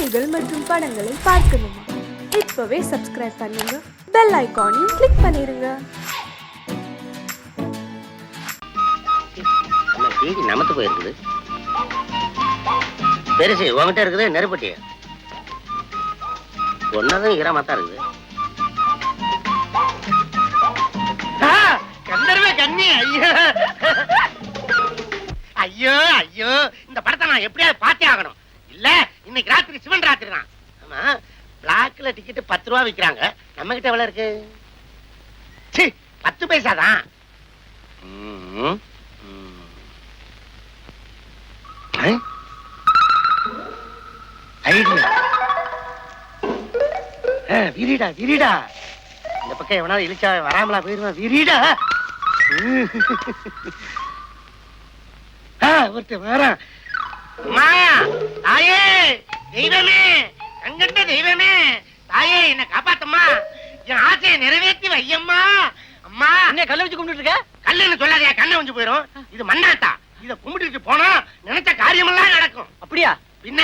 செய்திகள் மற்றும் படங்களை பார்க்கணுமா? இப்பவே சப்ஸ்கிரைப் பண்ணுங்க, பெல் ஐகானையும் கிளிக் பண்ணிருங்க. டிவி நமத்து போயிருக்குது. பெருசு உங்ககிட்ட இருக்குது நெருப்பட்டி ஒன்னதும் ஈரமாத்தான் இருக்குது. கந்தர்வே கண்ணி ஐயோ ஐயோ ஐயோ, இந்த படத்தை நான் எப்படியாவது பார்த்தே ஆகணும். இல்ல இன்னைக்கு ராத்திரி சிவன் ராத்திரி தான். ஆமா, பிளாக்ல டிக்கெட் 10 ரூபா விற்கிறாங்க. நம்ம கிட்ட எவ்வளவு இருக்கு? 10 பைசா தான். விரிடா விரிடா, இந்த பக்கம் எவனாவது இழிச்சா வராமலா போயிருவான். விரிடா ஒருத்தர் வரான். அம்மா தாயே, தெய்வமே, கண்கண்ட தெய்வமே, தாயே என்ன காப்பாத்தம்மா, என் ஆசையை நிறைவேற்றி வையம்மா. அம்மா என்ன கல்ல வச்சு கும்பிட்டு இருக்க? கல்லுன்னு சொல்லாதயா, கண்ணை கொஞ்சம் போயிரும். இது மண்ணாத்தா, இத கும்பிட்டு போனா நினைச்ச காரியமெல்லாம் நடக்கும். அப்படியா? பின்ன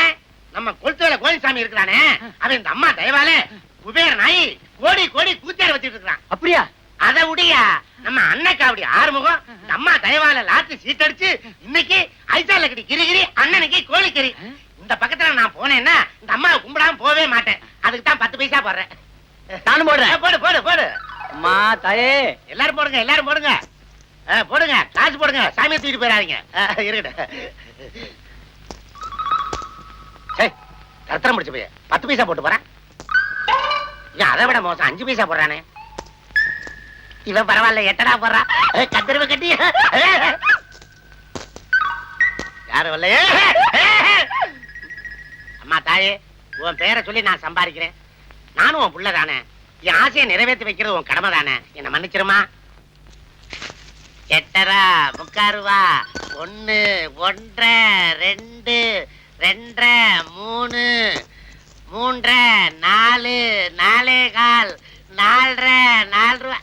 நம்ம கொளுத்துவேல கோயில்சாமி இருக்கிறானே, அவன் இந்த அம்மா தயவால குபேர நாய் கோடி கோடி கூத்தியார வச்சிட்டு இருக்கான். அப்படியா? அதை உடையா நம்ம அண்ணக்கா அப்படி ஆறுமுகம் இந்த அம்மா தயவால லாத்தி சீட்டடிச்சு இன்னைக்கு ஐசால கட்டி கிரிகிரி அண்ணனுக்கு கோழிக்கறி. இந்த பக்கத்துல நான் போனேன்னா இந்த அம்மாவை கும்பிடாம போவே மாட்டேன். அதுக்கு தான் 10 பைசா போடுறேன். நானும் போடுறேன். போடு போடு போடு. அம்மா தாயே, எல்லாரும் போடுங்க, எல்லாரும் போடுங்க. போடுங்க, காசு போடுங்க, சாமியை தூக்கிட்டு போயிடாதீங்க. இருக்கட்டும். கருத்தரம் முடிச்சு போய் 10 பைசா போட்டு போறேன். அதை விட மோசம் 5 பைசா போடுறானே. இவன் பரவாயில்ல, 8டா போடுறான். கத்திரவை கட்டி யாரு வரல. அம்மா தாயே, உன் பேரை சொல்லி நான் சம்பாதிக்கிறேன். நானும் உன் புள்ள தானே, என் ஆசையை நிறைவேற்றி வைக்கிறது உன் கடமை தானே. என்ன மன்னிச்சிருமா. 8.5 முக்காருவா 1 1.5 2 2.5 3 3.5 4 4.25 4 ரூபா.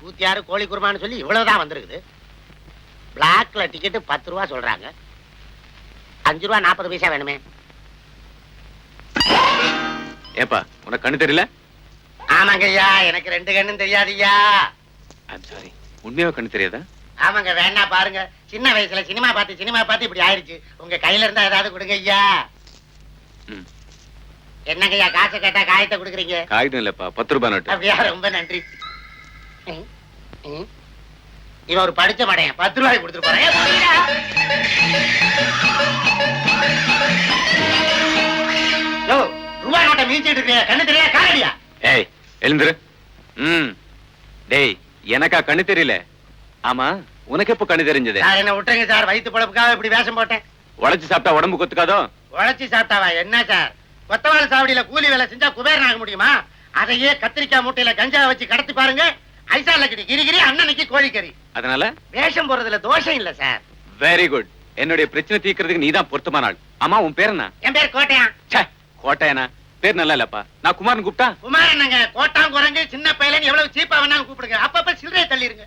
கூத்தியாரு கோழி குருமான்னு சொல்லி இவ்வளவுதான் வந்திருக்குது. பிளாக்ல டிக்கெட் 10 ரூபா சொல்றாங்க. 5 ரூபா 40 பைசா வேணுமே. ஏப்பா, உனக்கு கண்ணு தெரியல? ஆமாங்க ஐயா, எனக்கு 2 கண்ணும் தெரியாதுய்யா. ஐம் சாரி, உண்மையாவே கண்ணு தெரியாதா? ஆமாங்க, வேணா பாருங்க. சின்ன வயசுல சினிமா பார்த்து இப்படி ஆயிடுச்சு. உங்க கையில இருந்தா ஏதாவது கொடுங்க ஐயா. என்னங்க ஐயா, காசை கேட்டா காயத்தை கொடுக்குறீங்க? காகிதம் இல்லப்பா, 10 ரூபாய் நோட்டு. அப்படியா? ரொம்ப நன்றி. இவன் ஒரு படிச்ச மடையன், 10 ரூபாய் கொடுத்துட்டு போறேன். ரூபாய் நோட்டை மீச்சிட்டு இருக்கீங்க, கண்ணு தெரியா காரடியா? ஏய் எழுந்துரு. டேய், எனக்கா கண்ணு தெரியல? ஆமா, உனக்கு எப்ப கண்ணு தெரிஞ்சது? சார் என்ன விட்டுருங்க சார், வயிற்று பொழப்புக்காக இப்படி வேஷம் போட்டேன். உழைச்சு சாப்பிட்டா உடம்பு கொத்துக்காதோ? உழைச்சி சாப்பிட்டாவா என்ன சார்? கொத்தவாள் சாவடியில கூலி வேலை செஞ்சா குபேரன் ஆக முடியுமா? அதையே கத்திரிக்காய் மூட்டையில கஞ்சா வச்சு கடத்தி பாருங்க. ஐசால கட்டி கிரிகிரி அண்ணனுக்கு கோழிக்கறி. அதனால வேஷம் போறதுல தோஷம் இல்ல சார். Very good. என்னுடைய பிரச்சனை தீர்க்கிறதுக்கு நீதான் பொருத்தமான ஆள். ஆமா, உன் பேர் என்ன? என் பேர் கோட்டையா. கோட்டையனா? பேர் நல்லா இல்லப்பா. நான் குமாரன் கூப்பிட்டா? குமாரன் கோட்டாம் குரங்கு சின்ன பையன் எவ்வளவு சீப்பா வேணாலும் கூப்பிடுங்க. அப்பப்ப சில்லறையை தள்ளிருங்க.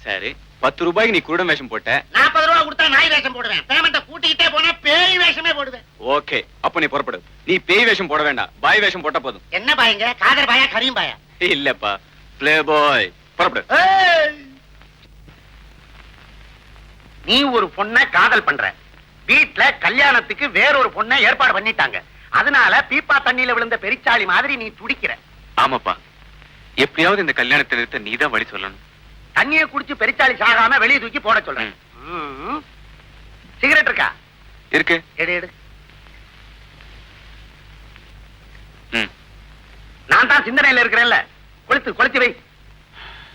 சரி, 10 ரூபாய்க்கு நீ குருடன் வேஷம் போட்ட. 40 ரூபாய் கொடுத்தா நாய் வேஷம் போடுவேன். பேமெண்ட கூட்டிக்கிட்டே போனா பேய் வேஷமே போடுவேன். ஓகே, அப்ப நீ புறப்படு. நீ பேய் வேஷம் போட வேண்டாம், பாய் வேஷம் போட்டா போதும். என்ன பாயங்க? காதர் பாயா கரீம் பாயா? இல்லப்பா, பிளே பாய். புறப்படு. நீ ஒரு பொண்ணை காதல் பண்ற, வீட்ல கல்யாணத்துக்கு வேறொரு பொண்ணை ஏற்பாடு பண்ணிட்டாங்க. அதனால பீப்பா தண்ணியில விழுந்த பெரிச்சாளி மாதிரி நீ துடிக்கிற. ஆமாப்பா, எப்படியாவது இந்த கல்யாணத்தை நிறுத்த நீதான் வழி சொல்லணும். தண்ணியை குடிச்சு பெரிச்சாளி சாகாம வெளியே தூக்கி போட சொல்றேன். சிகரெட் இருக்கா? இருக்கு. எடு எடு. நான் தான் சிந்தனையில இருக்கிறேன்ல, கொளுத்தி வை.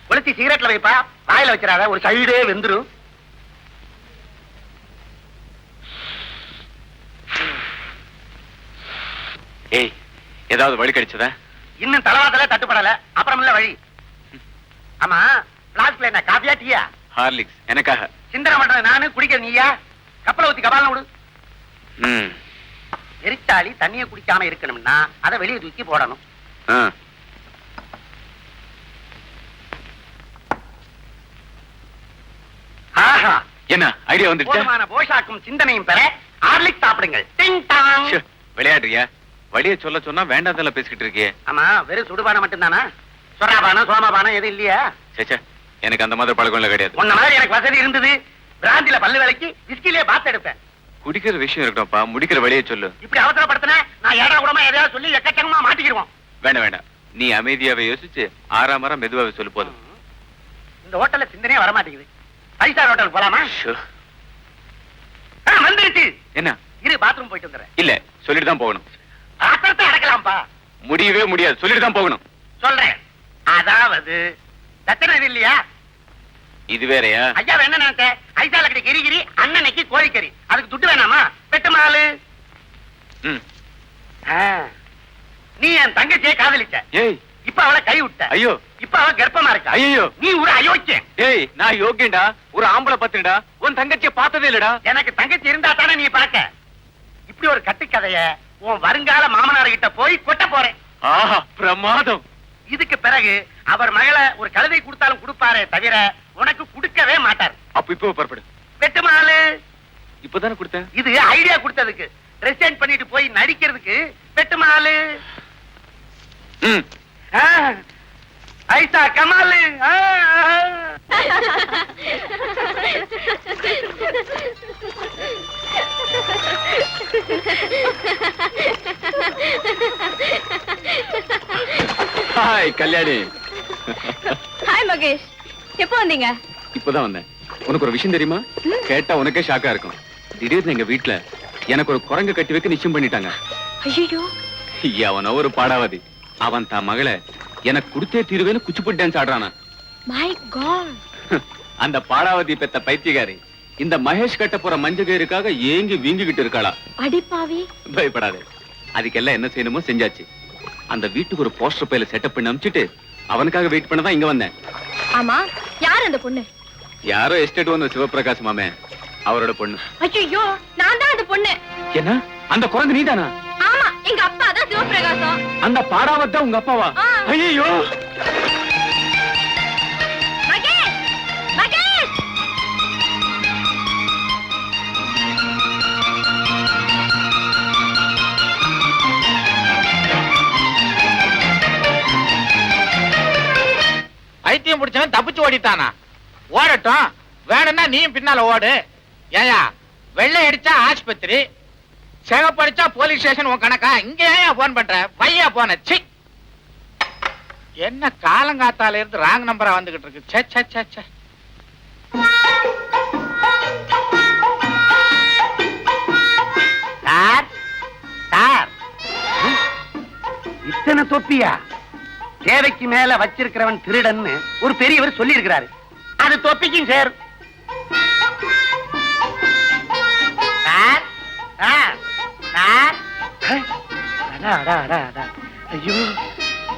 கொளுத்தி சிகரெட்ல வைப்பா, வாயில வச்சிடாத, ஒரு சைடே வெந்துரும். ஏய், ஏதாவது வழி கிடைச்சதா? இன்னும் தலவாதல தட்டுப்படல, அப்புறம் இல்ல வழி. ஆமா, பிளாஸ்க்ல என்ன காபியா டீயா? ஹார்லிக்ஸ் எனக்காக. சிந்தனை பண்றது நானு, குடிக்கிற நீயா? கப்பலை ஊத்தி கபால விடு. எரிச்சாளி தண்ணியை குடிக்காம இருக்கணும்னா அதை வெளியே தூக்கி போடணும். என்ன ஐடியா வந்துருச்சு? போதுமான போஷாக்கும் சிந்தனையும் பெற ஹார்லிக்ஸ் சாப்பிடுங்கள். டிங் டாங். ச்சே, விளையாடுறியா? வழிய சொல்ல சொன்னா வேண்டாதெல்லாம் பேசிக்கிட்டு இருக்கியே. ஆமா, வெறும் சுடுபானம் மட்டும்தானா? சொராபானம் சோமாபானம் எதுவும் இல்லையா? சேச்சே, எனக்கு அந்த மாதிரி பழக்கம் எல்லாம் கிடையாது. உன்ன மாதிரி எனக்கு வசதி இருந்தது. பிராந்தில பல்லு விலைக்கு விஸ்கிலே பாத்து எடுப்பேன். குடிக்கிற விஷயம் இருக்கட்டும்ப்பா, முடிக்கிற வழியை சொல்லு. இப்படி அவசரப்படுத்தின நான் ஏடா கூடமா எதையாவது சொல்லி எக்கச்சக்கமா மாட்டிக்கிடுவோம். வேண்டாம் வேண்டாம், நீ அமைதியாவே யோசிச்சு ஆறாமரம் மெதுவாவே சொல்லு போதும். இந்த ஹோட்டல்ல சிந்தனையே வர மாட்டேங்குது. 5 ஸ்டார் ஹோட்டல் போலாமா? ஷோ. வந்துருச்சு. என்ன? இரு, பாத்ரூம் போயிட்டு வந்துடுறேன். இல்ல, சொல்லிட்டு தான் போகணும். ஆத்திரத்தை அடக்கலாம்ப்பா. முடியவே முடியாது, சொல்லிட்டு தான் போகணும். சொல்றேன். அதாவது தத்தனை இது இல்லையா? இது வேறயா? ஐயா என்ன நினைச்ச? ஐசால கடி கிரிகிரி, அண்ணனைக்கு கோழிக்கறி. அதுக்கு துட்டு வேணாமா? பெட்டு மாலு. ம். நீ என் தங்கச்சியை காதலிச்ச. ஏய், இப்ப அவளை கை விட்ட. ஐயோ. இப்ப அவ கர்ப்பமா இருக்கா. ஐயோ, நீ ஒரு அயோக்கியன். ஏய், நான் யோக்கியன்டா, ஒரு ஆம்பளை பத்துடா. உன் தங்கச்சியை பார்த்ததே இல்லடா. எனக்கு தங்கச்சி இருந்தா தானே நீ பார்க்க. இப்படி ஒரு கட்டுக்கதைய உன் வருங்கால மாமனார் கிட்ட போய் கொட்ட போறேன். ஆஹா, பிரமாதம். இதுக்கு பிறகு அவர் மகளை ஒரு கழுதை கொடுத்தாலும் கொடுப்பாரே தவிர உனக்கு கொடுக்கவே மாட்டார். அப்ப இப்போ புறப்படு. பெட்டு மாலு. இப்பதானே கொடுத்தேன். இது ஐடியா கொடுத்ததுக்கு. ரெசைன் பண்ணிட்டு போய் நடிக்கிறதுக்கு பெட்டு மாலு. ம். ஐசா கமாலு. ஹாய் கல்யாணி. ஹாய் மகேஷ், எப்போ வந்தீங்க? இப்பதான் வந்தேன். உனக்கு ஒரு விஷயம் தெரியுமா? கேட்டா உனக்கே ஷாக்கா இருக்கும். திடீர்னு எங்க வீட்டுல எனக்கு ஒரு குரங்கு கட்டி வைக்க நிச்சயம் பண்ணிட்டாங்க. ஐயோ, அவன ஒரு பாடாவதி. அவன் தான் மகளை எனக்கு கொடுத்தே தீருவேன்னு குச்சிப்புட்டு டான்ஸ் ஆடுறானா. My God. அந்த பாடாவதி பெத்த பைத்தியக்காரி இந்த மகேஷ் கட்ட போற மஞ்சகருக்காக ஏங்கி வீங்கிக்கிட்டு இருக்காளா. அடிப்பாவி. பயப்படாதே, அதுக்கெல்லாம் என்ன செய்யணுமோ செஞ்சாச்சு. அந்த வீட்டுக்கு ஒரு போஸ்டர் பையில செட்டப் பண்ணி அனுப்பிச்சிட்டு அவனுக்காக வெயிட் பண்ணதான் இங்க வந்தேன். ஆமா, யார் அந்த பொண்ணு? யாரோ எஸ்டேட் வந்து சிவபிரகாஷ் மாமே, அவரோட பொண்ணு. ஐயோ, நான் தான் அந்த பொண்ணு. என்ன? அந்த குரங்கு நீதானா? ஆமா, எங்க அப்பா தான் சிவபிரகாசம். அந்த பாடாவத் தான் உங்க அப்பாவா? ஐயோ, மகேஷ், மகேஷ். பைத்தியம் பிடிச்சவன் தப்பிச்சு ஓடிட்டானா? ஓடட்டும், வேணும்னா நீயும் பின்னால ஓடு. ஏயா, வெள்ளை அடிச்சா ஆஸ்பத்திரி, சிகப்படிச்சா போலீஸ் ஸ்டேஷன் உன் கணக்கா? இங்க ஏன் போன் பண்ற? பையா போன. சி, என்ன காலங்காத்தால இருந்து ராங் நம்பரா வந்துகிட்டு இருக்கு. சே சே சே சே. சார், சார், இத்தனை தொப்பியா? தேவைக்கு மேல வச்சிருக்கிறவன் திருடன்னு ஒரு பெரியவர் சொல்லி இருக்கிறாரு. அது தொப்பிக்கும் சேரும். Sir, sir, sir. அடா, அடா, அடா, அடா. ஐயோ,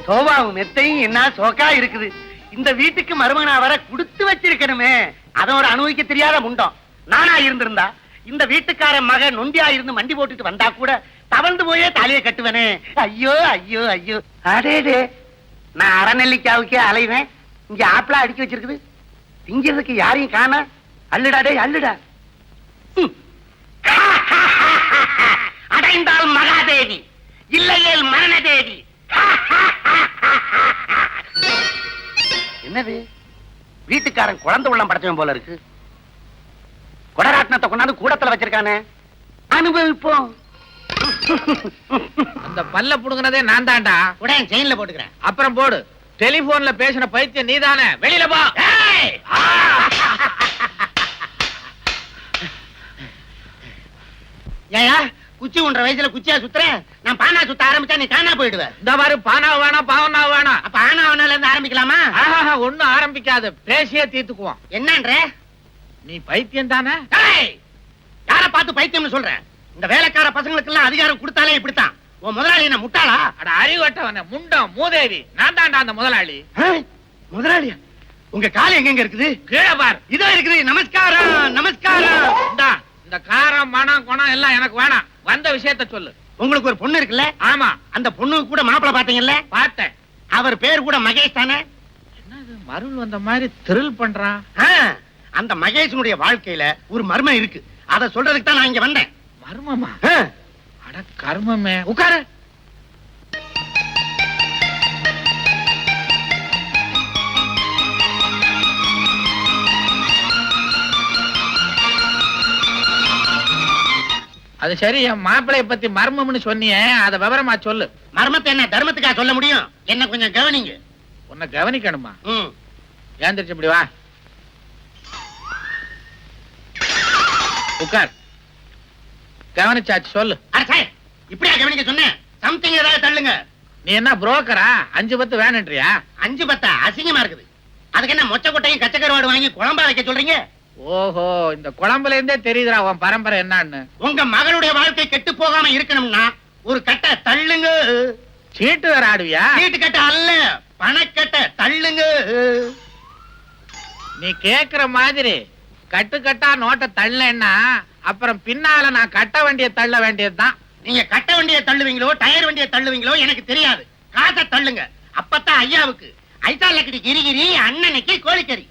சோபாவும் மெத்தையும் என்ன சோக்கா இருக்குது. இந்த வீட்டுக்கு மருமகனா வர கொடுத்து வச்சிருக்கணுமே. அதோட அனுபவிக்க தெரியாத முண்டம். நானா இருந்திருந்தா இந்த வீட்டுக்காரன் மகன் நொண்டியா இருந்து மண்டி போட்டுட்டு வந்தா கூட தவழ்ந்து போயே தலையை கட்டுவனே. ஐயோ ஐயோ ஐயோ. அடேடே, நான் அறநெல்லிக்காவுக்கே அலைவேன். இங்க ஆப்பிளா அடிக்க வச்சிருக்குது. திங்கிறதுக்கு யாரையும் காண. அள்ளுடா டே, அள்ளுடா. அடைந்தால் மகாதேவி, இல்லையேல் மரணதேவி. என்னது? வீட்டுக்காரன் குழந்தை உள்ளம் படைச்சவன் போல இருக்கு. கொடராட்டினத்தை கொண்டாந்து கூடத்துல வச்சிருக்கானே. அனுபவிப்போம். அந்த பல்ல புடுங்கினதே நான் தான்டா. உடனே செயின்ல போட்டுக்கிறேன். அப்புறம் போடு. டெலிபோன்ல பேசின பைத்தியம் நீதானே. வெளியில போ. ஏயா, குச்சி உன்ற வயசுல குச்சியா சுத்துறேன். நான் பானா சுத்த ஆரம்பிச்சா நீ காணா போயிடுவேன். இந்த மாதிரி பானா வேணாம், பாவனா வேணாம். அப்ப ஆனாவனால இருந்து ஆரம்பிக்கலாமா? ஒண்ணும் ஆரம்பிக்காது, பேசியே தீர்த்துக்குவோம். என்னன்ற? நீ பைத்தியம் தானே? யார பார்த்து பைத்தியம்னு சொல்றேன்? இந்த வேலைக்கார பசங்களுக்கு எல்லாம் அதிகாரம் கொடுத்தாலே இப்படித்தான். உன் முதலாளி என்ன முட்டாளா? அட அறிவட்டவன, முண்டம் மூதேவி. நான் தான்டா அந்த முதலாளி. முதலாளியா? உங்க கால் எங்க இருக்குது? கீழே பார். இதோ இருக்குது. நமஸ்காரம், நமஸ்காரம். இந்தா, இந்த காரம் மனம் குணம் எல்லாம் எனக்கு வேணாம். வந்த விஷயத்த சொல்லு. உங்களுக்கு ஒரு பொண்ணு இருக்குல்ல? ஆமா. அந்த பொண்ணுக்கு கூட மாப்பிளை பாத்தீங்கல்ல? பார்த்தேன். அவர் பேர் கூட மகேஷ் தானே? என்னது மருள் வந்த மாதிரி த்ரில் பண்றான்? அந்த மகேஷனுடைய வாழ்க்கையில ஒரு மர்மம் இருக்கு. அத சொல்றதுக்கு தான் நான் இங்க வந்தேன். மர்மமா? அட கர்மமே. உட்காரு. அது சரி, என் மாப்பிளைய பத்தி மர்மம்னு சொன்னியே, அத விவரமா சொல்லு. மர்மத்தை என்ன தர்மத்துக்கா சொல்ல முடியும்? என்ன கொஞ்சம் கவனிங்க. உன்னை கவனிக்கணுமா? ம். ஏந்திரிச்சு இப்படி வா. உட்கார். கவனிச்சாச்சு, சொல்லு. அரசே, இப்படியா கவனிக்க சொன்னேன்? சம்திங் ஏதாவது தள்ளுங்க. நீ என்ன புரோக்கரா? 5 வேணுன்றியா? 5 10 அசிங்கமா இருக்குது. அதுக்கு என்ன மொச்ச கொட்டையும் கச்சக்கருவாடு வாங்கி குழம்பா வைக்க சொல்றீங்க? ஓஹோ, இந்த குழம்புல இருந்தே தெரியுதுடா உன் பரம்பரை என்னன்னு. உங்க மகளுடைய வாழ்க்கை கெட்டு போகாம இருக்கணும்னா ஒரு கட்டை தள்ளுங்க. சீட்டு வேற ஆடுவியா? சீட்டு கட்ட அல்ல, பணக்கட்டை தள்ளுங்க. நீ கேக்குற மாதிரி கட்டுக்கட்டா நோட்டை தள்ளேன்னா அப்புறம் பின்னால நான் கட்ட வண்டிய தள்ள வேண்டியதுதான். நீங்க கட்ட வண்டியை தள்ளுவீங்களோ டயர் வண்டியை தள்ளுவீங்களோ எனக்கு தெரியாது. காசை தள்ளுங்க. அப்பத்தான் ஐயாவுக்கு ஐசாலக்கடி கிரிகிரி, அண்ணனுக்கு கோழிக்கறி.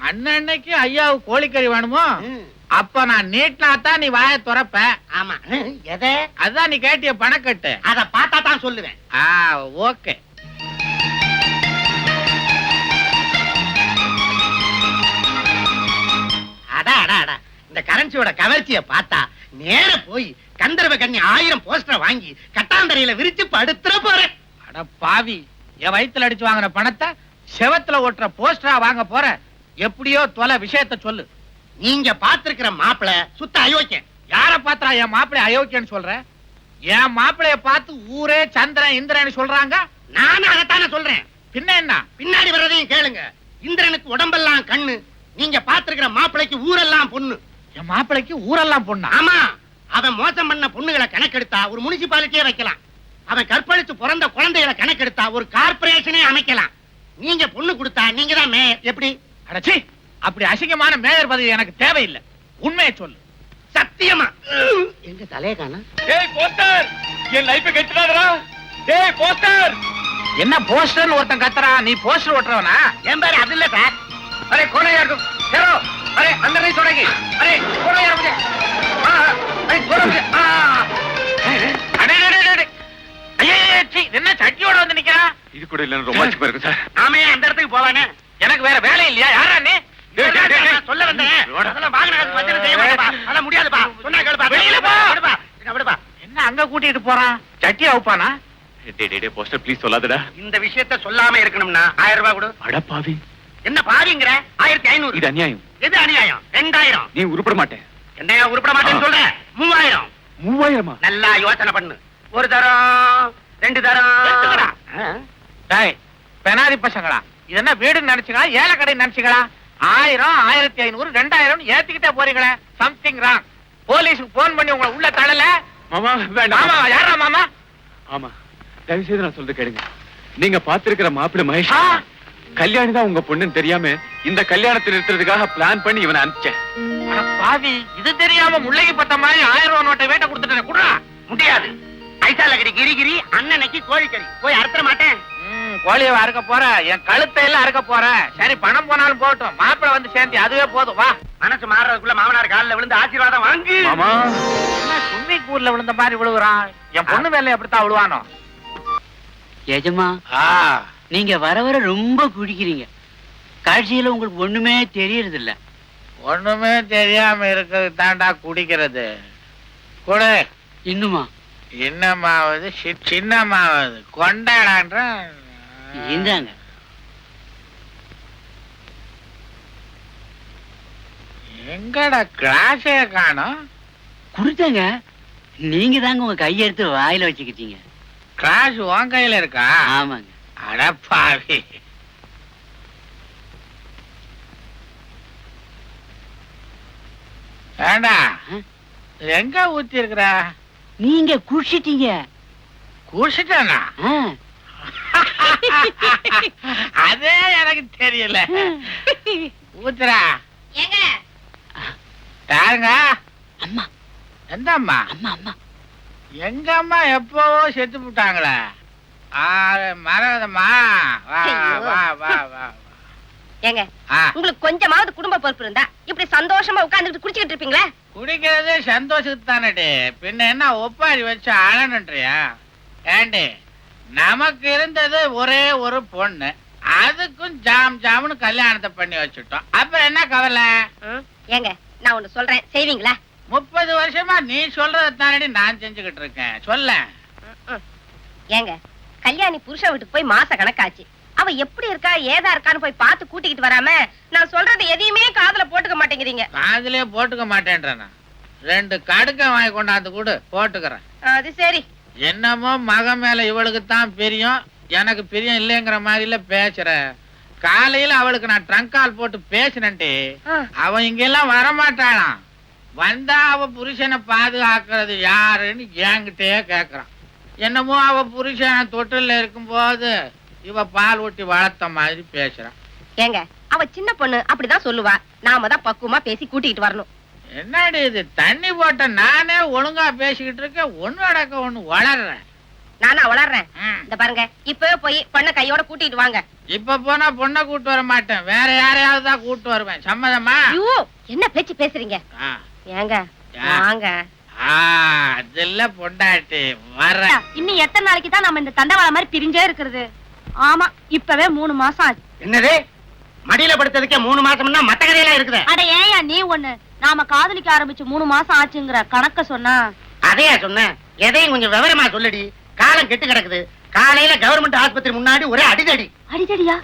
அண்ணன்னைக்கு ஐயாவுக்கு கோழிக்கறி வேணுமோ? அப்ப நான் நீட்டினாத்தான் நீ வாயை துறப்ப. ஆமா. எதை? அதான் நீ கேட்டிய பணக்கட்டு. அத பார்த்தா தான் சொல்லுவேன். ஓகே. அடா அடா அடா, இந்த கரன்சியோட கவர்ச்சிய பார்த்தா நேர போய் கந்தர்வ கண்ணி 1000 போஸ்டர் வாங்கி கட்டாந்தரையில விரிச்சு படுத்துற போறேன். அட பாவி, என் வயித்துல அடிச்சு வாங்கின பணத்தை செவத்துல ஓட்டுற போஸ்டரா வாங்க போற? எப்படியோ தொலை, விஷயத்த சொல்லு. நீங்க பாத்திருக்கிற மாப்பிள சுத்த அயோக்கியன். யார பாத்திரா என் மாப்பிளை அயோக்கியன்னு சொல்ற? என் மாப்பிளைய பார்த்து ஊரே சந்திரன் இந்திரன் சொல்றாங்க. நானும் அதைத்தானே சொல்றேன். பின்ன என்ன? பின்னாடி வர்றதையும் கேளுங்க. இந்திரனுக்கு உடம்பெல்லாம் கண்ணு, நீங்க பாத்திருக்கிற மாப்பிளைக்கு ஊரெல்லாம் பொண்ணு. என் மாப்பிளைக்கு ஊரெல்லாம் பொண்ணா? ஆமா. அவன் மோசம் பண்ண பொண்ணுகளை கணக்கெடுத்தா ஒரு முனிசிபாலிட்டியே வைக்கலாம். அவன் கற்பழித்து பிறந்த குழந்தைகளை கணக்கெடுத்தா ஒரு கார்பரேஷனே அமைக்கலாம். நீங்க பொண்ணு கொடுத்தா நீங்க தான் மேயர். எப்படி? அடச்சி, அப்படி அசிங்கமான மேயர் பதவி எனக்கு தேவையில்லை. உண்மையை சொல்லு. சத்தியமா. எங்க தலைய காண? ஏய் போஸ்டர், என் லைஃபை கெடுத்துடாதடா. ஏய் போஸ்டர். என்ன போஸ்டர்னு ஒருத்தன் கத்துறா? நீ போஸ்டர் ஓட்டுறவனா? என் பேரு அது இல்ல சார். அரே கோணையா இருக்கும். சேரோ, அரே அந்த நீ தொடங்கி. அரே கோணையா இருக்கு. அரே கோணையா. அடே அடே அடே. ஐயே, சீ, என்ன சட்டியோட வந்து நிக்கிறா? இது கூட இல்லன்னு ரொம்ப அச்சுமா இருக்கு சார். ஆமே, அந்த இடத்துக்கு போவானே. எனக்கு வேற வேலை இல்லையா? யாரா நீ? நான் சொல்ல வந்தேன். அதெல்லாம் வாங்கின காசு வச்சு செய்ய மாட்டேப்பா. அதெல்லாம் முடியாதுப்பா. சொன்னா கேளுப்பா. வெளியில போ. விடுப்பா. விடுப்பா. என்ன அங்க கூட்டிட்டு போறான்? சட்டி அவுப்பானா? டே போஸ்டர் ப்ளீஸ் சொல்லாதடா. இந்த விஷயத்தை சொல்லாம இருக்கணும்னா 1000 ரூபாய் கொடு. அட பாவி, என்ன பாவிங்கற? 1500. இது அநியாயம். எது அநியாயம்? 2000. நீ உருப்பட மாட்டேன். என்னையா உருப்பட மாட்டேன்னு சொல்ற? 3000. 3000? நல்லா யோசனை பண்ணு. ஒரு தரம், 2 தரம். டேய், பெனாதி பசங்களா, இது என்ன வீடுன்னு நினைச்சுங்களா, ஏழை கடை நினைச்சுங்களா? 1000, 1500, 2000 ஏத்திக்கிட்டே போறீங்களே. Something wrong. போலீஸுக்கு போன் பண்ணி உங்களை உள்ள தள்ளல? மாமா வேண்டாம். ஆமா, யாரா மாமா? ஆமா, தயவு செய்து நான் சொல்றது கேளுங்க. நீங்க பாத்திருக்கிற மாப்பிள்ளை மகேஷ் கல்யாணி தான் உங்க பொண்ணுன்னு தெரியாம இந்த கல்யாணத்தை நிறுத்துறதுக்காக பிளான் பண்ணி இவனை அனுப்பிச்சேன். அட பாவி, இது தெரியாம முல்லைக்கு பத்த மாதிரி 1000 ரூபாய் நோட்டை வேட்ட கொடுத்துட்டேன். குடுறா. முடியாது. ஐசாலக்கடி கிரிகிரி, அண்ணனுக்கு கோழிக்கறி. போய் அறுத்த மாட்டேன். கோழியை அறுக்க போற, என் கழுத்தை எல்லாம் அறுக்க போற. சரி, பணம் போனாலும் போகட்டும், மாப்பிளை வந்து சேர்ந்து அதுவே போதும். வா. மனசு மாறதுக்குள்ள மாமனார் காலில் விழுந்து ஆசீர்வாதம் வாங்கு. மாமா, என்ன ஸ்விம்மிங் பூல்ல விழுந்த மாதிரி விழுகுறான்? என் பொண்ணு வேலை எப்படித்தான் விழுவானோ? எஜமா, நீங்க வர வர ரொம்ப குடிக்கிறீங்க. காட்சியில உங்களுக்கு ஒண்ணுமே தெரியறது இல்ல. ஒண்ணுமே தெரியாம இருக்கிறது தாண்டா குடிக்கிறது. கொடு. இன்னுமா? இன்னமாவது சின்னமாவது கொண்டாடான்ற. இந்தாங்க. எங்கடா கிளாஸே காணோம்? குடுத்தங்க. நீங்க தாங்க உங்க கையெடுத்து வாயில வச்சுக்கிட்டீங்க. கிளாஸ் உன் கையில இருக்கா? ஆமாங்க. அடப்பாவி. ஏண்டா, எங்க ஊத்தி இருக்கிற? நீங்க குடிச்சிட்டீங்க. குடிச்சிட்டானா? அதே எனக்கு தெரியல. ஊத்துறா. யாருங்க? அம்மா. எந்த அம்மா? அம்மா அம்மா. எங்க அம்மா எப்பவோ செத்து போட்டாங்களே. மறந்தம்மா. வா வா வா வா. ஏங்க உங்களுக்கு கொஞ்சமாவது குடும்ப பொறுப்பு இருந்தா இப்படி சந்தோஷமா உட்கார்ந்துட்டு குடிச்சிட்டு இருப்பீங்களா? குடிக்கிறது சந்தோஷத்துக்கு தானே, பின்ன என்ன ஒப்பாரி வச்சு அழனுன்றியா? ஏண்டி, நமக்கு இருந்தது ஒரே ஒரு பொண்ணு, அதுக்கும் ஜாம் ஜாம்னு கல்யாணத்தை பண்ணி வச்சுட்டோம். அப்புறம் என்ன கவலை? ஏங்க நான் ஒண்ணு சொல்றேன், செய்வீங்களா? 30 வருஷமா நீ சொல்றத தானடி நான் செஞ்சுக்கிட்டு இருக்கேன். சொல்ல. ஏங்க கல்யாணி புருஷன் வீட்டுக்கு போய் மாச கணக்காச்சு, அவ எப்படி இருக்கா ஏதா இருக்கான்னு போய் பார்த்து கூட்டிக்கிட்டு வராம நான் சொல்றது எதையுமே காதுல போட்டுக்க மாட்டேங்கிறீங்க. காதுலயே போட்டுக்க மாட்டேன்றா. 2 கடுக்க வாங்கி கொண்டாந்து கூட போட்டுக்கிறேன். அது சரி. என்னமோ மக மேல இவளுக்கு தான் பிரியம், எனக்கு பிரியம் இல்லைங்கிற மாதிரில பேசுற. காலையில அவளுக்கு நான் ட்ரங்க் கால் போட்டு பேசினேன்டி, அவன் இங்கெல்லாம் வரமாட்டாளாம். வந்தா அவ புருஷனை பாதுகாக்கிறது யாருன்னு என்கிட்டயே கேக்குறான். என்னமோ அவ புருஷன் தொட்டில இருக்கும் போது இவ பால் ஊட்டி வளர்த்த மாதிரி பேசுறான். ஏங்க அவ சின்ன பொண்ணு அப்படிதான் சொல்லுவா, நாம தான் பக்குவமா பேசி கூட்டிட்டு வரணும். என்னடி இது, தண்ணி போட்ட நானே ஒழுங்கா பேசிக்கிட்டு இருக்கேன், ஒண்ணு அடக்க ஒண்ணு வளர்றேன். நானா வளர்றேன்? இந்த பாருங்க, இப்பவே போய் பொண்ணை கையோட கூட்டிட்டு வாங்க. இப்ப போனா பொண்ணை கூட்டு வர மாட்டேன், வேற யாரையாவது தான் கூட்டு வருவேன். சம்மதமா? ஐயோ என்ன பேச்சு பேசுறீங்க? ஏங்க வாங்க. அதுல பொண்டாட்டி வர. இன்னும் எத்தனை நாளைக்கு தான் நம்ம இந்த தண்டவாள மாதிரி பிரிஞ்சே இருக்கிறது? ஆமா, இப்பவே 3 மாசம் ஆச்சு. என்னது, மடியில படுத்ததுக்கே 3 மாசம்னா மத்த கதையெல்லாம் இருக்குது. அட ஏயா நீ ஒண்ணு, நாம காதலிக்க ஆரம்பிச்சு 3 மாசம் ஆச்சுங்கிற கணக்க சொன்னா? அதையா சொன்னேன், எதையும் கொஞ்சம் விவரமா சொல்லடி. காலம் கெட்டு கிடக்குது. காலையில கவர்மெண்ட் ஆஸ்பத்திரி முன்னாடி ஒரே அடிதடி. அடிதடியா?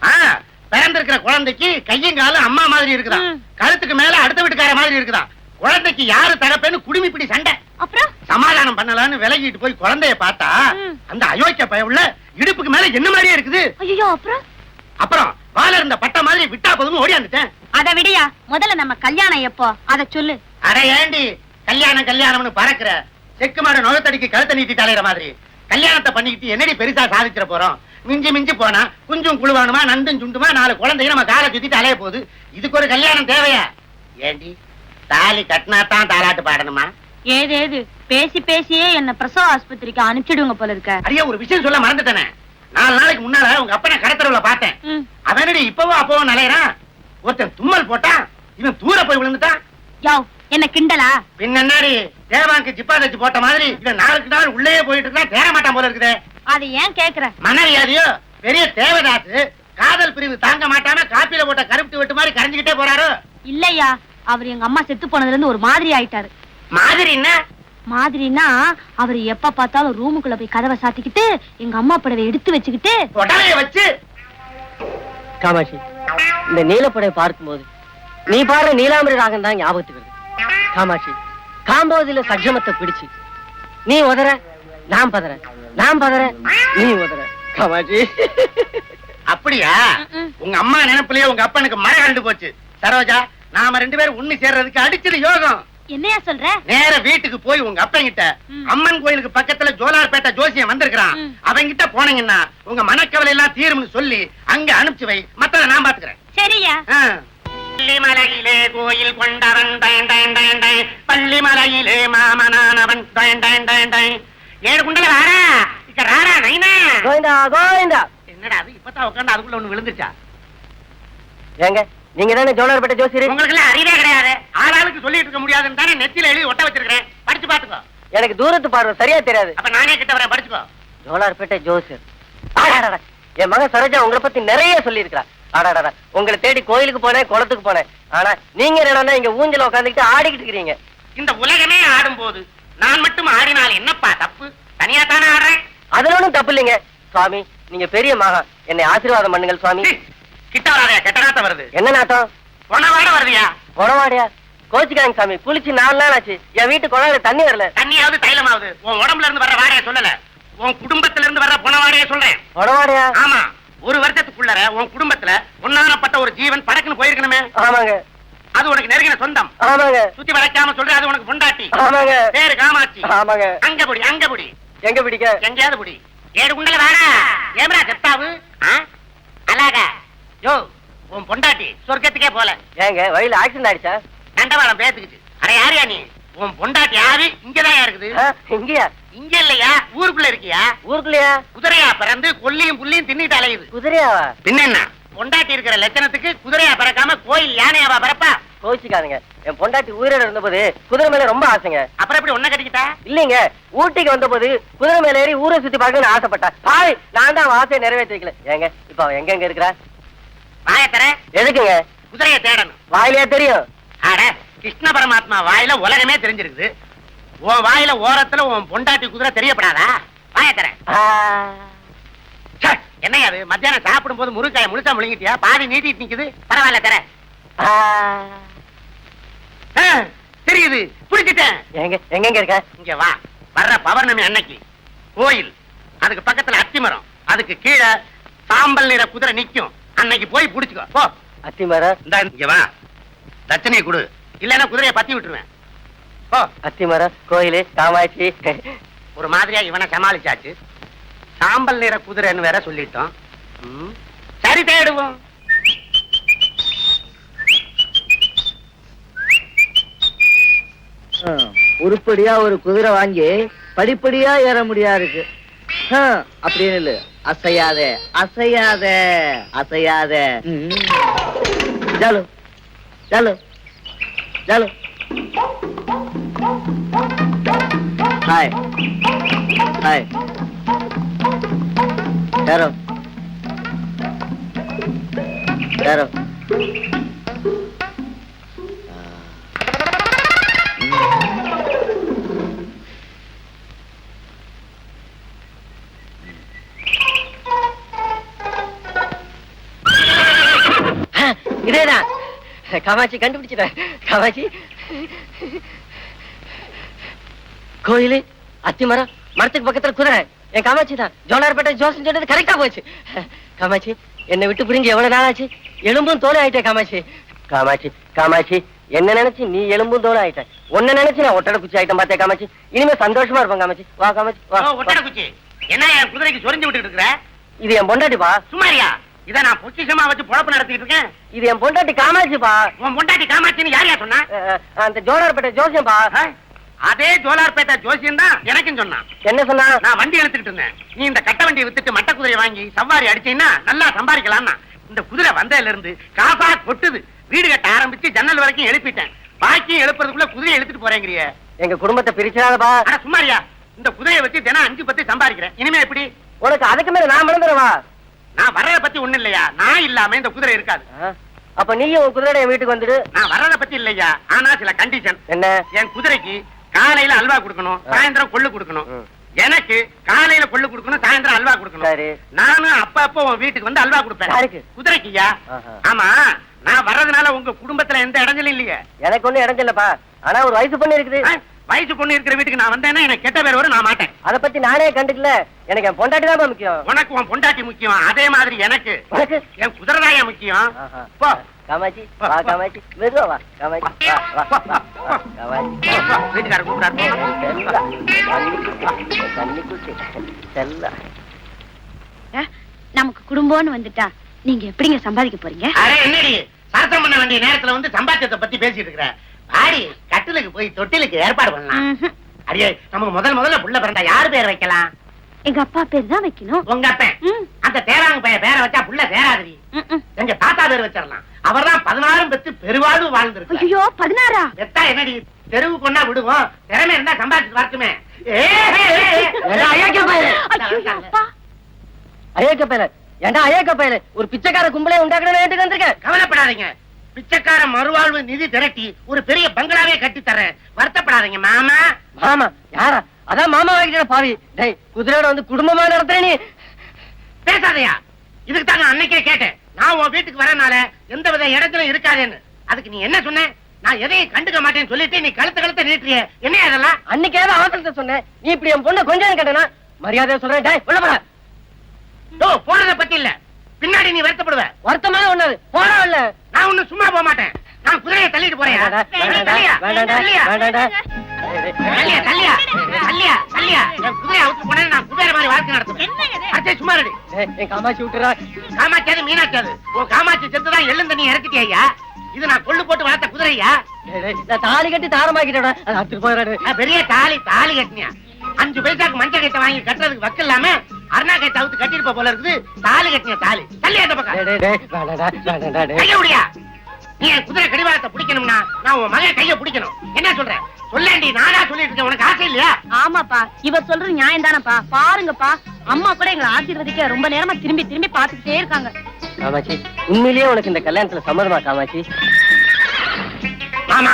பிறந்திருக்கிற குழந்தைக்கு கையும் காலும் அம்மா மாதிரி இருக்குதா, கழுத்துக்கு மேல அடுத்த வீட்டுக்கார மாதிரி இருக்குதா. குழந்தைக்கு யாரு தகப்பேன்னு குடிமி பிடி சண்டை. அப்புறம் சமாதானம் பண்ணலான்னு விலகிட்டு போய் குழந்தைய பார்த்தா அந்த அயோக்கிய பயவுள்ள இடுப்புக்கு மேல என்ன மாதிரியே இருக்குது. ஐயோ அப்புறம் வாழ இருந்த பட்ட மாதிரி விட்டா போதும் ஓடியாந்துட்டேன். அத விடியா, முதல்ல நம்ம கல்யாணம் எப்போ அத சொல்லு. அட ஏண்டி கல்யாணம் கல்யாணம்னு பறக்குற, செக்கு மாடு நுகத்தடிக்கு கழுத்தை நீட்டி தலையிற மாதிரி கல்யாணத்தை பண்ணிக்கிட்டு என்னடி பெருசா சாதிச்சிட போறோம்? மிஞ்சி மிஞ்சி போனா குஞ்சும் குழுவானுமா நந்தும் சுண்டுமா 4 குழந்தைங்க நம்ம காலை சுத்திட்டு அலைய போகுது. இதுக்கு ஒரு கல்யாணம் தேவையா? ஏண்டி தாலி கட்டினா தான் தாலாட்டு பாடணுமா? ஏதேது பேசி பேசியே என்ன பிரசவ ஆஸ்பத்திரிக்கு அனுப்பிச்சிடுங்க போல இருக்க. அடியே ஒரு விஷயம் சொல்ல மறந்துட்டேனே. 4 நாளைக்கு முன்னால உங்க அப்பனை கடத்தரவுல பார்த்தேன். அவனடி இப்பவும் அப்பவும் நலையறான். ஒருத்தன் தும்மல் போட்டான், இவன் தூர போய் விழுந்துட்டான். யோவ் என்ன கிண்டலா? பின்னாடி தேவாங்க ஜிப்பா தச்சு போட்ட மாதிரி இவன் 4 நாள் உள்ளே போயிட்டு இருக்கா, தேர மாட்டான் போல இருக்குது. அது ஏன் கேக்குற? மனவியாதியோ பெரிய தேவதாசு காதல் பிரிவு தாங்க மாட்டாம காப்பில போட்ட கருப்பு வெட்டு மாதிரி கரைஞ்சுக்கிட்டே போறாரோ? இல்லையா, அவர் எங்க அம்மா செத்து போனதுல இருந்து ஒரு மாதிரி ஆயிட்டாரு. மாதிரி என்ன மாதிரினா, அவர் எப்ப பார்த்தாலும் ரூமுக்குள்ள போய் கதவை சாத்திக்கிட்டு எங்க அம்மா படவை எடுத்து வச்சுக்கிட்டு உடலைய வச்சு. காமாட்சி, இந்த நீலப்படை பார்க்கும்போது நீ பாரு நீலாம்பரி ராகம் தான் ஞாபகத்துக்கு வருது. காமாட்சி, காம்போதில சக்ஷமத்தை பிடிச்சு நீ உதற நான் பதற, நான் பதற நீ உதற. காமாட்சி அப்படியா? உங்க அம்மா நினைப்புலயே உங்க அப்பனுக்கு மழை கண்டு போச்சு. சரோஜா, நாம 2 பேரும் உண்ணி சேர்றதுக்கு அடிச்சது யோகம். என்னையா சொல்ற? நேர வீட்டுக்கு போய் உங்க அப்பன் கிட்ட, அம்மன் கோயிலுக்கு பக்கத்துல ஜோலார்பேட்டை ஜோசியம் வந்திருக்கான், அவங்க கிட்ட போனீங்கன்னா உங்க மனக்கவலை எல்லாம் தீரும்னு சொல்லி அங்க அனுப்பிச்சு வை. மத்தத நான் பாத்துக்கிறேன். சரியா? பள்ளிமலையிலே கோயில் கொண்டவன் பள்ளிமலையிலே மாமனானவன் ஏழு குண்டல வாரா இக்க ராரா நைனா. கோவிந்தா கோவிந்தா. என்னடா அது இப்பதான் உட்காந்து அதுக்குள்ள ஒண்ணு விழுந்துச்சா? ஏங்க நீங்க தானே ஜோலார்பேட்டை ஜோசியர்? உங்களுக்கு எல்லாம் அறிவே கிடையாது. ஆளாளுக்கு சொல்லிட்டு இருக்க முடியாதுன்னு தானே நெத்தியில எழுதி ஒட்ட வச்சிருக்கேன். படிச்சு பாத்துக்கோ. எனக்கு தூரத்து பார்வை சரியா தெரியாது. அப்ப நானே கிட்ட வரேன், படிச்சுக்கோ. ஜோலார்பேட்டை ஜோசியர். என் மகன் சரோஜா உங்களை பத்தி நிறைய சொல்லி இருக்கா. ஆடாடா, உங்களை தேடி கோயிலுக்கு போனேன், குளத்துக்கு போனேன். ஆனா நீங்க என்னன்னா இங்க ஊஞ்சல உட்காந்துக்கிட்டு ஆடிக்கிட்டு இருக்கிறீங்க. இந்த உலகமே ஆடும் போது நான் மட்டும் ஆடினால் என்னப்பா தப்பு? தனியா தானே ஆடுறேன். அதுல ஒண்ணும் தப்பு இல்லைங்க சுவாமி. நீங்க பெரிய மகா, என்னை ஆசீர்வாதம் பண்ணுங்கள் சுவாமி. கிட்ட வராதே, கெட்ட நாத்தம் வருது. என்ன நாட்டம்? பொணவாட வருவியா? குணவாடியா? கோச்சிக்காங்க சாமி, குளிச்சு 4 நாள் ஆச்சு. என் வீட்டு குழாயில தண்ணி வரல. தண்ணியாவது தைலமாவது உன் உடம்புல இருந்து வர்ற வாடையை சொல்லல, உன் குடும்பத்துல இருந்து வர்ற பொணவாடையை சொல்றேன். குணவாடியா? ஆமா, 1 வருஷத்துக்குள்ளர உன் குடும்பத்துல ஒன்னானப்பட்ட ஒரு ஜீவன் படக்குன்னு போயிருக்கணுமே. ஆமாங்க. அது உனக்கு நெருங்கின சொந்தம். ஆமாங்க. சுத்தி வளைக்காம சொல்ற, அது உனக்கு பொண்டாட்டி. ஆமாங்க. பேரு காமாட்சி. ஆமாங்க. அங்க புடி, அங்க புடி. எங்க பிடிக்க? எங்கேயாவது புடி. ஏழு குண்டல வாடா. ஏமரா செப்டாவு அழகா யோ, உன் பொண்டாட்டி சொர்க்கத்துக்கே போல. ஏங்க வழியில ஆக்சிடென்ட் ஆயிடுச்சா? தண்டவாளம் பேத்துக்குச்சு. அட யாரியா நீ? உன் பொண்டாட்டி யாரு? இங்கதான் இருக்குது. இங்கயா? இங்க இல்லையா, ஊருக்குள்ள இருக்கியா? ஊருக்குள்ளயா? குதிரையா பிறந்து கொல்லியும் புள்ளியும் தின்னிட்டு அலையுது. குதிரையாவா? பின்ன என்ன, பொண்டாட்டி இருக்கிற லட்சணத்துக்கு குதிரையா பறக்காம கோயில் யானையாவா பறப்பா? கோச்சிக்காதுங்க, என் பொண்டாட்டி உயிரோட இருந்தபோது குதிரை மேல ரொம்ப ஆசைங்க. அப்புறம் எப்படி ஒன்ன கட்டிக்கிட்டா? இல்லைங்க, ஊட்டிக்கு வந்தபோது குதிரை மேல ஏறி ஊரை சுத்தி பார்க்கணும்னு ஆசைப்பட்டா. பாய், நான் தான் ஆசையை நிறைவேற்றி வைக்கல. ஏங்க இப்ப அவ எங்க இருக்கிறா? வாய தர. எதுக்குங்க? குதிரையை தேடணும். வாயிலே தெரியும். அட, கிருஷ்ண பரமாத்மா வாயில உலகமே தெரிஞ்சிருக்குது. உன் வாயில ஓரத்துல உன் பொண்டாட்டி குதிரை தெரியப்படாதா? வாய தர. என்னையா அது? மத்தியானம் சாப்பிடும் போது முருங்காய முழுசா முழுங்கிட்டியா? பாதி நீட்டிட்டு நிக்குது. பரவாயில்ல தர. தெரியுது, புடிச்சிட்டேன். எங்க இருக்க? இங்க வா. வர்ற பௌர்ணமி அன்னைக்கு கோயில், அதுக்கு பக்கத்துல அத்திமரம், அதுக்கு கீழே சாம்பல் நிற குதிரை நிக்கும். அன்னைக்கு போய் புடிச்சுக்கோ. போ. அத்திமரம்? இங்க வா, தட்சணையை கொடு, இல்லன்னா குதிரையை பத்தி விட்டுருவேன். போ. அத்திமரம், கோயிலு, காமாட்சி. ஒரு மாதிரியா இவனை சமாளிச்சாச்சு. சாம்பல் நிற குதிரைன்னு வேற சொல்லிட்டோம். சரி, தேடுவோம். உருப்படியா ஒரு குதிரை வாங்கி படிப்படியா ஏற முடியா இருக்கு. அப்படின்னு இல்ல, அசையாத அசையாத அசையாத. ஜாலு ஜாலு ஜாலு. Hi hi. யாரோ யாரோ. இதேதான் காமாட்சி, கண்டுபிடிச்சிட்டேன். காமாட்சி, கோயிலு, அத்திமரம், மரத்துக்கு பக்கத்துல குதிரை. என் காமாட்சி தான். ஜோலார்பேட்டை ஜோசன் சொன்னது கரெக்டா போச்சு. காமாட்சி, என்னை விட்டு புரிஞ்சு எவ்வளவு நாள் ஆச்சு? எலும்பும் தோலை ஆயிட்டே காமாட்சி. காமாட்சி காமாட்சி, என்ன நினைச்சு நீ எலும்பும் தோலை ஆயிட்ட. உன்ன நினைச்சு நான் ஒட்டடை குச்சி ஆயிட்டேன் பார்த்தே காமாட்சி. இனிமே சந்தோஷமா இருப்பேன் காமாட்சி. வா காமாட்சி வா. ஒட்டடை குச்சி என்ன என் குதிரைக்கு சொரிஞ்சு விட்டுட்டு இருக்கிற? இது என் பொண்டாட்டிப்பா. சுமாரியா? இத நான் பொக்கிஷமா வச்சு பொழப்பு நடத்திட்டு இருக்கேன். இது என் பொண்டாட்டி காமாட்சிப்பா. உன் பொண்டாட்டி காமாட்சின்னு யாரையா சொன்னா? அந்த ஜோலார்பேட்டை ஜோசியம்பா. அதே ஜோலார்பேட்டை ஜோசியம் தான் எனக்கும் சொன்னான். என்ன சொன்னா? நான் வண்டி எடுத்துக்கிட்டு இருந்தேன். நீ இந்த கட்ட வண்டியை வித்துட்டு மட்ட குதிரையை வாங்கி சவாரி அடிச்சீங்கன்னா நல்லா சம்பாதிக்கலாம்னா. இந்த குதிரை வந்ததுல இருந்து காசா கொட்டுது. வீடு கட்ட ஆரம்பிச்சு ஜன்னல் வரைக்கும் எழுப்பிட்டேன். பாக்கியும் எழுப்புறதுக்குள்ள குதிரையை எடுத்துட்டு போறேங்கிறிய. எங்க குடும்பத்தை பிரிச்சாதப்பா. ஆனா சும்மாரியா? இந்த குதிரையை வச்சு தினம் 5-10 சம்பாதிக்கிறேன். இனிமே எப்படி? உனக்கு அதுக்கு மேல நான் மறந்துடுவா. நான் வர்றத பத்தி ஒண்ணு இல்லையா? நான் இல்லாம இந்த குதிரை இருக்காது. அப்ப நீயும் உன் குதிரையோட என் வீட்டுக்கு வந்துடு. நான் வர்றத பத்தி இல்லையா, ஆனா சில கண்டிஷன். என்ன? என் குதிரைக்கு காலையில அல்வா கொடுக்கணும், சாயந்தரம் கொள்ளு கொடுக்கணும். எனக்கு காலையில கொள்ளு கொடுக்கணும், சாயந்தரம் அல்வா கொடுக்கணும். நானும் அப்ப உன் வீட்டுக்கு வந்து அல்வா கொடுப்பேன். குதிரைக்குயா? ஆமா, நான் வர்றதுனால உங்க குடும்பத்துல எந்த இடைஞ்சலும் இல்லையே. எனக்கு ஒண்ணு இடைஞ்சலப்பா. ஆனா ஒரு வயசு பொண்ணு இருக்குது. வயசு பொண்ணு இருக்கிற வீட்டுக்கு நான் வந்தேன்னா எனக்கு கெட்ட பேர் வரும். நான் மாட்டேன். அத பத்தி நானே கண்டுக்கல. எனக்கு என் பொண்டாட்டி தான் முக்கியம். உனக்கு உன் பொண்டாட்டி முக்கியம், அதே மாதிரி எனக்கு என் குதிரைதாயா முக்கியம். போ காமாட்சி, வா காமாட்சி, மெதுவா வா காமாட்சி, வா வா வா காமாட்சி. வீட்டுக்காரர் கூப்பிடாரு. நமக்கு குடும்பம்னு வந்துட்டா நீங்க எப்படிங்க சம்பாதிக்க போறீங்க? அரே என்னடி சரசம் பண்ண வேண்டிய நேரத்துல வந்து சம்பாத்தியத்தை பத்தி பேசிட்டு இருக்கிற? ஆடி கட்டிலுக்கு போய் தொட்டிலுக்கு ஏற்பாடு பண்ணலாம். அடியே, நமக்கு முதல்ல புள்ள பிறந்தா யாரு பேர் வைக்கலாம்? எங்க அப்பா பேர் தான் வைக்கணும். உங்க அப்பன் அந்த தேராங்க பைய பேரை வச்சா புள்ள சேராதிரி. எங்க தாத்தா பேர் வச்சிடலாம். அவர்தான் 16 பெத்து பெருவாழ்வு வாழ்ந்திருக்கு. ஐயோ, 16? பெத்தா என்னடி, தெருவு கொண்டா விடுவோம். திறமை இருந்தா சம்பாதிச்சு வரட்டுமே. அயோக்க பேர ஏண்டா, அயோக்க பேர ஒரு பிச்சைக்கார கும்பலே உண்டாக்கணும் வந்திருக்கேன். கவலைப்படாதீங்க, பிச்சைக்கார மறுவாழ்வு நிதி திரட்டி ஒரு பெரிய பங்களாவே கட்டி தரேன். வருத்தப்படாதீங்க மாமா. மாமா யாரா? அதான் மாமா வாங்கிட்ட பாவி. டேய், குதிரையோட வந்து குடும்பமா நடத்துற நீ. பேசாதையா? இதுக்கு தாங்க அன்னைக்கே கேட்டேன். நான் உன் வீட்டுக்கு வரனால எந்த வித இடத்துல இருக்காதேன்னு. அதுக்கு நீ என்ன சொன்ன? நான் எதையும் கண்டுக்க மாட்டேன்னு சொல்லிட்டு நீ கழுத்த நீட்டிய. என்ன அதெல்லாம்? அன்னைக்கு ஏதோ அவசரத்தை சொன்னேன். நீ இப்படி என் பொண்ணை கொஞ்சம் கேட்டனா மரியாதையா சொல்றேன். டேய், உள்ள போடா. போனதை பத்தி இல்ல, பின்னாடி நீ வருத்தப்படுவ. வருத்தமான ஒண்ணு போடா. இல்ல, நான் ஒண்ணு சும்மா போக மாட்டேன். நான் குதிரையை தள்ளிட்டு போறேன். காமாட்சி விட்டுறா. காமாட்சியாது மீனாட்சியாது? உன் காமாட்சி செத்துதான் எள்ளும் தண்ணி இறக்கிட்டியா? இது நான் கொள்ளு போட்டு வளர்த்த குதிரையா? தாலி கட்டி தாரமாக்கிட்டேன். பெரிய தாலி கட்டினியா? 5 பைசாக்கு மஞ்சள் கட்டை வாங்கி கட்டுறதுக்கு வக்கு இல்லாம அருணாக்கை தவிர்த்து கட்டிருப்ப போல இருக்குது. தாலி கட்டின தாலி தள்ளி அந்த பக்கம் டேய், டேய், வேணாடா, வேணாடா, டேய். கைய முடியா. நீ என் குதிரை கடிவாளத்தை பிடிக்கணும்னா நான் உன் மகன் கைய பிடிக்கணும். என்ன சொல்ற சொல்லேண்டி? நானா சொல்லிட்டு இருக்கேன், உனக்கு ஆசை இல்லையா? ஆமாப்பா, இவர் சொல்றது நியாயம் தானப்பா. பாருங்கப்பா, அம்மா கூட எங்களை ஆசீர்வதிக்க ரொம்ப நேரமா திரும்பி திரும்பி பாத்துக்கிட்டே இருக்காங்க. காமாட்சி, உண்மையிலேயே உனக்கு இந்த கல்யாணத்துல சம்மதமா காமாட்சி? ஆமா,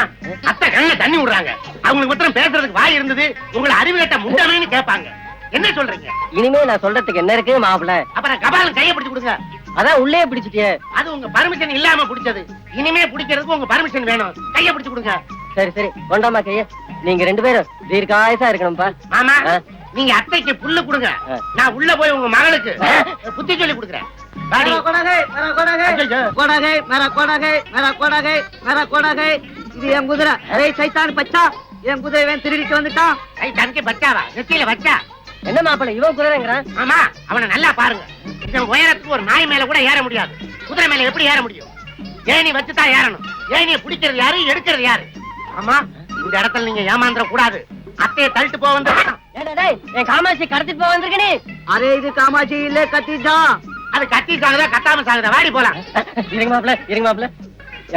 அத்தை கண்ணுல தண்ணி விடுறாங்க. அவங்களுக்கு மாத்திரம் பேசுறதுக்கு வாய் இருந்தது, உங்களை அறிவு கட்ட முண்டமேன்னு கேட்பாங்க. என்ன சொல்றீங்க? இனிமே நான் சொல்றதுக்கு என்ன இருக்கு மாப்பிள? அப்புறம் கபாலம் கைய பிடிச்சு கொடுங்க. அதான் உள்ளே பிடிச்சிட்டியே. அது உங்க பர்மிஷன் இல்லாம பிடிச்சது. இனிமே பிடிக்கிறதுக்கு உங்க பர்மிஷன் வேணும். கைய பிடிச்சு கொடுங்க. சரி சரி, கொண்டாமா கைய. நீங்க 2 பேரும் தீர்க்காயசா இருக்கணும்பா. ஆமா, ஆ. நீங்க அத்தைக்கு புல்லு கொடுங்க. ஆ. நான் உள்ள போய் உங்க மகளுக்கு புத்தி சொல்லி கொடுக்குறேன். வாடி. இது என் குதிரை. சைத்தான் பச்சா, என் குதிரை திருடிட்டு வந்துட்டான். கை தனக்கு பச்சாவா? நெத்தியில வச்சா? என்ன மாப்பிள இவன் குதிரைங்கிறான்? ஆமா, அவனை நல்லா பாருங்க. இந்த உயரத்துக்கு ஒரு நாய் மேல கூட ஏற முடியாது. குதிரை மேல எப்படி ஏற முடியும்? ஏணி வச்சுதான் ஏறணும். ஏணியை பிடிக்கிறது யாரு, எடுக்கிறது யாரு? ஆமா, இந்த இடத்துல நீங்க ஏமாந்துட கூடாது. அத்தையை தள்ளிட்டு போக வந்து ஏடா டேய், என் காமாட்சி கடத்திட்டு போக வந்திருக்க நீ. அரே இது காமாட்சி இல்ல, கத்திட்டான். அது கத்தி சாகுதா கத்தாம சாகுதா? வாடி போலாம். இருங்க மாப்பிள, இருங்க மாப்பிள.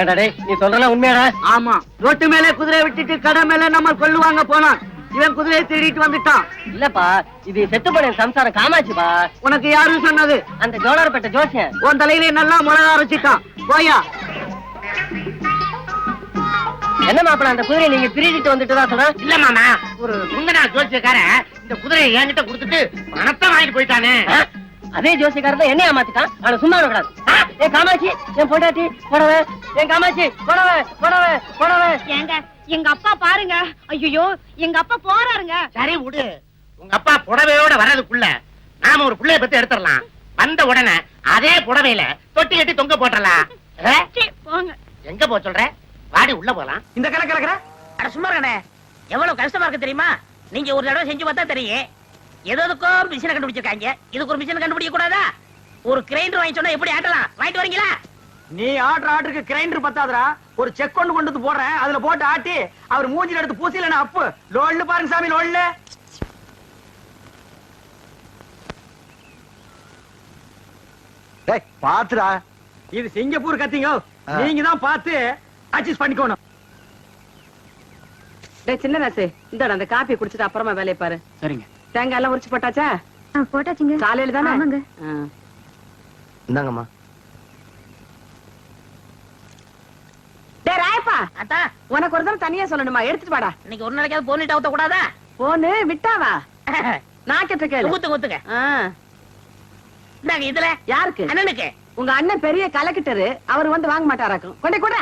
ஏடா டேய், நீ சொல்றலாம் உண்மையாடா? ஆமா, ரோட்டு மேல குதிரை விட்டுட்டு கடை மேல நம்ம கொள்ளுவாங்க போனான். இவன் குதிரையை திருடிட்டு வந்துட்டான். இல்லப்பா, இது செத்து போன சம்சாரம் காமாட்சிப்பா. உனக்கு யாரும் சொன்னது? அந்த ஜோலார்பேட்டை ஜோசியன். உன் தலையில நல்லா மிளகா அரைச்சிட்டான். போயா. என்ன மாப்பிள, அந்த குதிரையை நீங்க திருடிட்டு வந்துட்டு தான் சொல்ற? இல்ல மாமா, ஒரு முந்தனா ஜோசியக்காரன் இந்த குதிரையை என்கிட்ட கொடுத்துட்டு பணத்தை வாங்கிட்டு போயிட்டானே. அதே ஜோசியக்காரர் தான் என்னைய மாத்திட்டான். அவனை சும்மா விடக்கூடாது. என் காமாட்சி, என் பொண்டாட்டி புடவை, என் காமாட்சி புடவை புடவை புடவை. ஏங்க, எங்க அப்பா பாருங்க. ஐயோ, எங்க அப்பா போறாருங்க. சரி விடு. உங்க அப்பா புடவையோட வர்றதுக்குள்ள நாம ஒரு புள்ளைய பத்தி எடுத்துடலாம். வந்த உடனே அதே புடவையில தொட்டி கட்டி தொங்க போட்டுறலாம். சீ, போங்க. எங்க போ சொல்ற? வாடி உள்ள போலாம். இந்த கலக்கற அட சும்மா இருக்கனே. எவ்வளவு கஷ்டமா இருக்கு தெரியுமா? நீங்க ஒரு தடவை செஞ்சு பார்த்தா தெரியும். எதுக்கோ மிஷினை கண்டுபிடிச்சிருக்காங்க. இதுக்கு ஒரு மிஷின் கண்டுபிடிக்க கூடாதா? ஒரு கிரைண்டர் வாங்கி சொன்னா எப்படி ஆட்டலாம்? வாங்கிட்டு வரீங்களா? நீ ஆட்டுக்கு கிரைண்டர் பத்தாதடா. ஒரு செக் கொண்டு வந்து போடுறேன், அதுல போட்டு ஆட்டி அவர் மூஞ்சில எடுத்து பூசில அப்பு லோல்ல பாருங்க சாமி, லோல்ல. டேய் பாத்துடா. இது சிங்கப்பூர் கத்திங்க. நீங்க தான் பார்த்து அட்ஜஸ்ட் பண்ணிக்கணும். டேய் சின்ன ராசு, இந்தடா அந்த காப்பி குடிச்சிட்டு அப்புறமா வேலைய பாரு. சரிங்க. தேங்காய் எல்லாம் உரிச்சு போட்டாச்சா? போட்டாச்சுங்க. காலையில தானே? ஆமாங்க. இந்தாங்கம்மா. டேய் ராயப்பா, அத்தா, உனக்கு ஒரு தடவை தனியா சொல்லணுமா? எடுத்துட்டு வாடா. இன்னைக்கு ஒரு நாளைக்காவது போனிட்டு ஊத்த கூடாதா? போனு விட்டாவா? நான் கேட்ட கேளு. ஊத்துங்க ஊத்துங்க. ஆ, இந்தாங்க இதுல. யாருக்கு? அண்ணனுக்கு. உங்க அண்ணன் பெரிய கலெக்டரு, அவர் வந்து வாங்க மாட்டாராக்கும். கொண்டே கூட.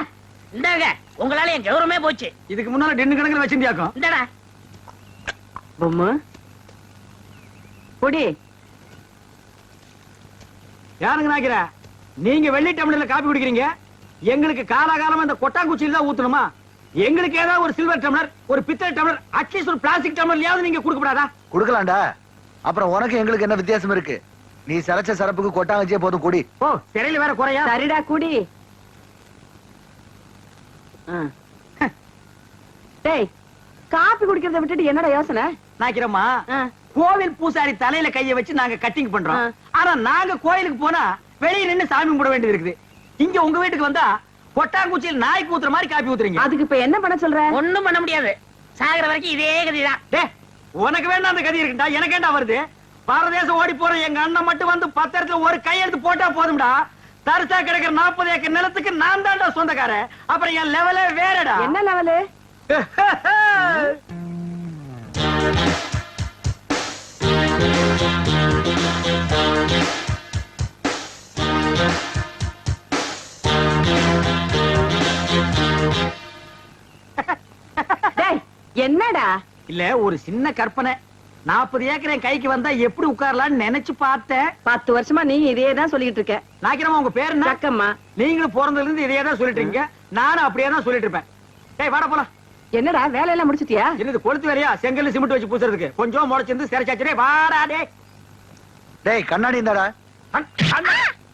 இந்தாங்க, உங்களால என் கௌரவமே போச்சு. இதுக்கு முன்னால டென்னு கணக்குல வச்சிருந்தியாக்கும். இந்தடா. பொம்மு குடி. யாருங்க நாக்கிற? நீங்க வெள்ளி டம்ளர்ல காப்பி குடிக்கிறீங்க. எங்களுக்கு காலாகாலமா இந்த கொட்டாங்குச்சியில தான் ஊத்தணுமா? எங்களுக்கு ஏதாவது ஒரு சில்வர் டம்ளர், ஒரு பித்தளை டம்ளர், அட்லீஸ்ட் ஒரு பிளாஸ்டிக் டம்ளர்லயாவது நீங்க கொடுக்கப்படாதா? குடுக்கலாம்டா. அப்புறம் உனக்கு எங்களுக்கு என்ன வித்தியாசம் இருக்கு? நீ சரச்ச சரப்புக்கு கொட்டாங்கச்சியே போதும், குடி. ஓ, சிறையில வேற குறையா? சரிடா குடி. ஆ. டேய், காப்பி குடிக்கிறத விட்டுட்டு என்னடா யோசனை? நாக்கிறம்மா, ஆ. கோவில் பூசாரி தலையில கைய வச்சு நாங்க கட்டிங் பண்றோம். ஆ. ஆனா நாங்க கோயிலுக்கு போனா வெளிய நின்னு சாமி கும்பிட வேண்டியது இருக்குது. இங்க உங்க வீட்டுக்கு வந்தா கொட்டாங்குச்சியில் நாய்க்கு ஊத்துற மாதிரி காப்பி ஊத்துறீங்க. அதுக்கு இப்ப என்ன பண்ண சொல்ற? ஒண்ணும் பண்ண முடியாது. சாகுற வரைக்கும் இதே கதிதான். டேய், உனக்கு வேணா அந்த கதி இருக்குடா, எனக்கு ஏண்டா வருது? பாரதேசம் ஓடி போற எங்க அண்ணன் மட்டும் வந்து 10 இடத்துல ஒரு கையெழுத்து போட்டா போதும்டா. தரிசா கிடக்கிற 40 ஏக்கர் நிலத்துக்கு நான் தான்டா சொந்தக்காரன். அப்புறம் என் லெவலே வேறடா. என்ன லெவலு? டேய், என்னடா? இல்ல, ஒரு சின்ன கற்பனை. 40 ஏக்கர் என் கைக்கு வந்தா எப்படி உட்காரலாம்னு நினைச்சு பார்த்தேன். 10 வருஷமா நீ இதே தான் சொல்லிட்டு இருக்க. நாக்கிறமா, உங்க பேரு என்ன? சக்கம்மா. நீங்களும் பிறந்ததுல இருந்து இதே தான் சொல்லிட்டு இருக்கீங்க. நானும் அப்படியே தான் சொல்லிட்டு இருப்பேன். டேய் வாடா போலாம். என்னடா வேலையெல்லாம் முடிச்சிட்டியா? என்னது கொளுத்து வேலையா? செங்கல்ல சிமெண்ட் வச்சு பூசுறதுக்கு கொஞ்சம் முளைச்சிருந்து சிறைச்சாச்சு. டேய் வாடா. டேய் டேய் கண்ணாடி இந்தாடா.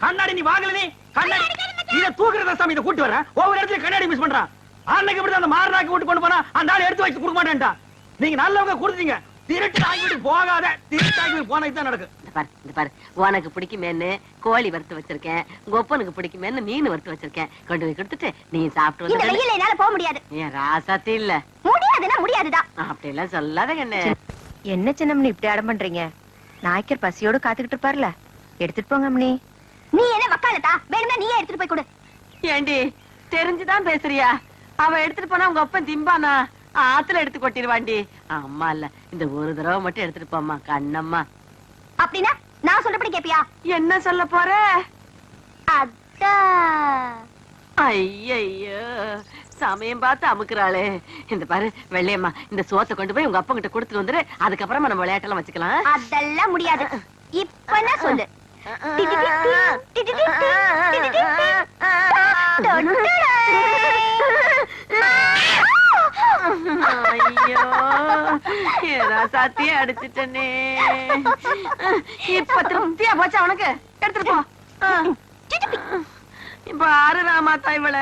கண்ணாடி நீ வாங்கல. நீ கண்ணாடி இத தூக்குறத சாமி, இத கூட்டி வரேன். ஒவ்வொரு இடத்துல கண்ணாடி மிஸ் பண்றான். அன்னைக்கு இப்படி அந்த மாரனாக்கு விட்டு கொண்டு போனா அந்த ஆள் எடுத்து வச்சு கொடுக்க மாட்டேன்டா. நீங்க நல்லவங்க கொடுத்தீங்க, திருட்டு ஆகிட்டு போகாத, திருட்டு ஆகிட்டு போனது தான் நடக்கும். இந்த பாரு உனக்கு பிடிக்குமேன்னு கோழி வறுத்து வச்சிருக்கேன், உங்க ஒப்பனுக்கு பிடிக்குமேன்னு மீன் வறுத்து வச்சிருக்கேன். கொண்டு போய் கொடுத்துட்டு நீ சாப்பிட்டு இந்த வந்து. வெயில்ல என்னால போக முடியாது. ஏன் ராசாத்தி இல்ல? முடியாதுன்னா முடியாதுதான். அப்படி எல்லாம் சொல்லாத கண்ணு. என்ன சின்னம்னி இப்படி அடம் பண்றீங்க? நாய்க்கர் பசியோட காத்துக்கிட்டு இருப்பார்ல, எடுத்துட்டு போங்க அம்மனி. நீ என்ன வக்காலத்தா? வேணும்னா நீயே எடுத்துட்டு போய் கொடு. ஏண்டி தெரிஞ்சுதான் பேசுறியா? அவன் எடுத்துட்டு போனா உங்க அப்பன் திம்பானா? ஆத்துல எடுத்து கொட்டிடுவாண்டி. அம்மா இல்ல, இந்த ஒரு தடவை மட்டும் எடுத்துட்டு போம்மா கண்ணம்மா. அப்படின்னா நான் சொல்றபடி கேப்பியா? என்ன சொல்ல போற? அதான். ஐயோ சமயம் பார்த்து அமுக்குறாளே. இந்த பாரு வெள்ளையம்மா, இந்த சோத்தை கொண்டு போய் உங்க அப்பா கிட்ட கொடுத்துட்டு வந்துரு. அதுக்கப்புறமா நம்ம விளையாட்டெல்லாம் வச்சுக்கலாம். அதெல்லாம் முடியாது. இப்ப என்ன சொல்லு? ஐயோ சாத்தியே அடிச்சுட்டனே. இப்ப திருப்தியா போச்சா உனக்கு? எடுத்துட்டு போ. இப்ப ஆறு ராமா தாய்வள.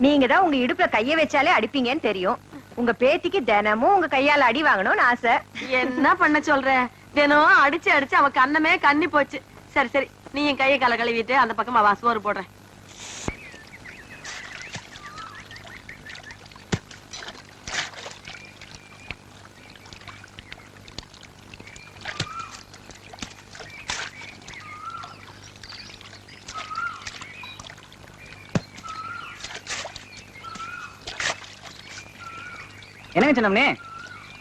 நீங்க தான் உங்க இடுப்புல கைய வச்சாலே அடிப்பீங்கன்னு தெரியும். உங்க பேத்திக்கு தினமும் உங்க கையால அடி வாங்கணும்னு ஆசை. என்ன பண்ண சொல்ற? தினம் அடிச்சு அடிச்சு அவ கண்ணமே கண்ணி போச்சு. சரி சரி, நீ என் கையை கால கழுவிட்டு அந்த பக்கமா வா, சோறு போடுறேன். என்னங்க சின்னம்னே,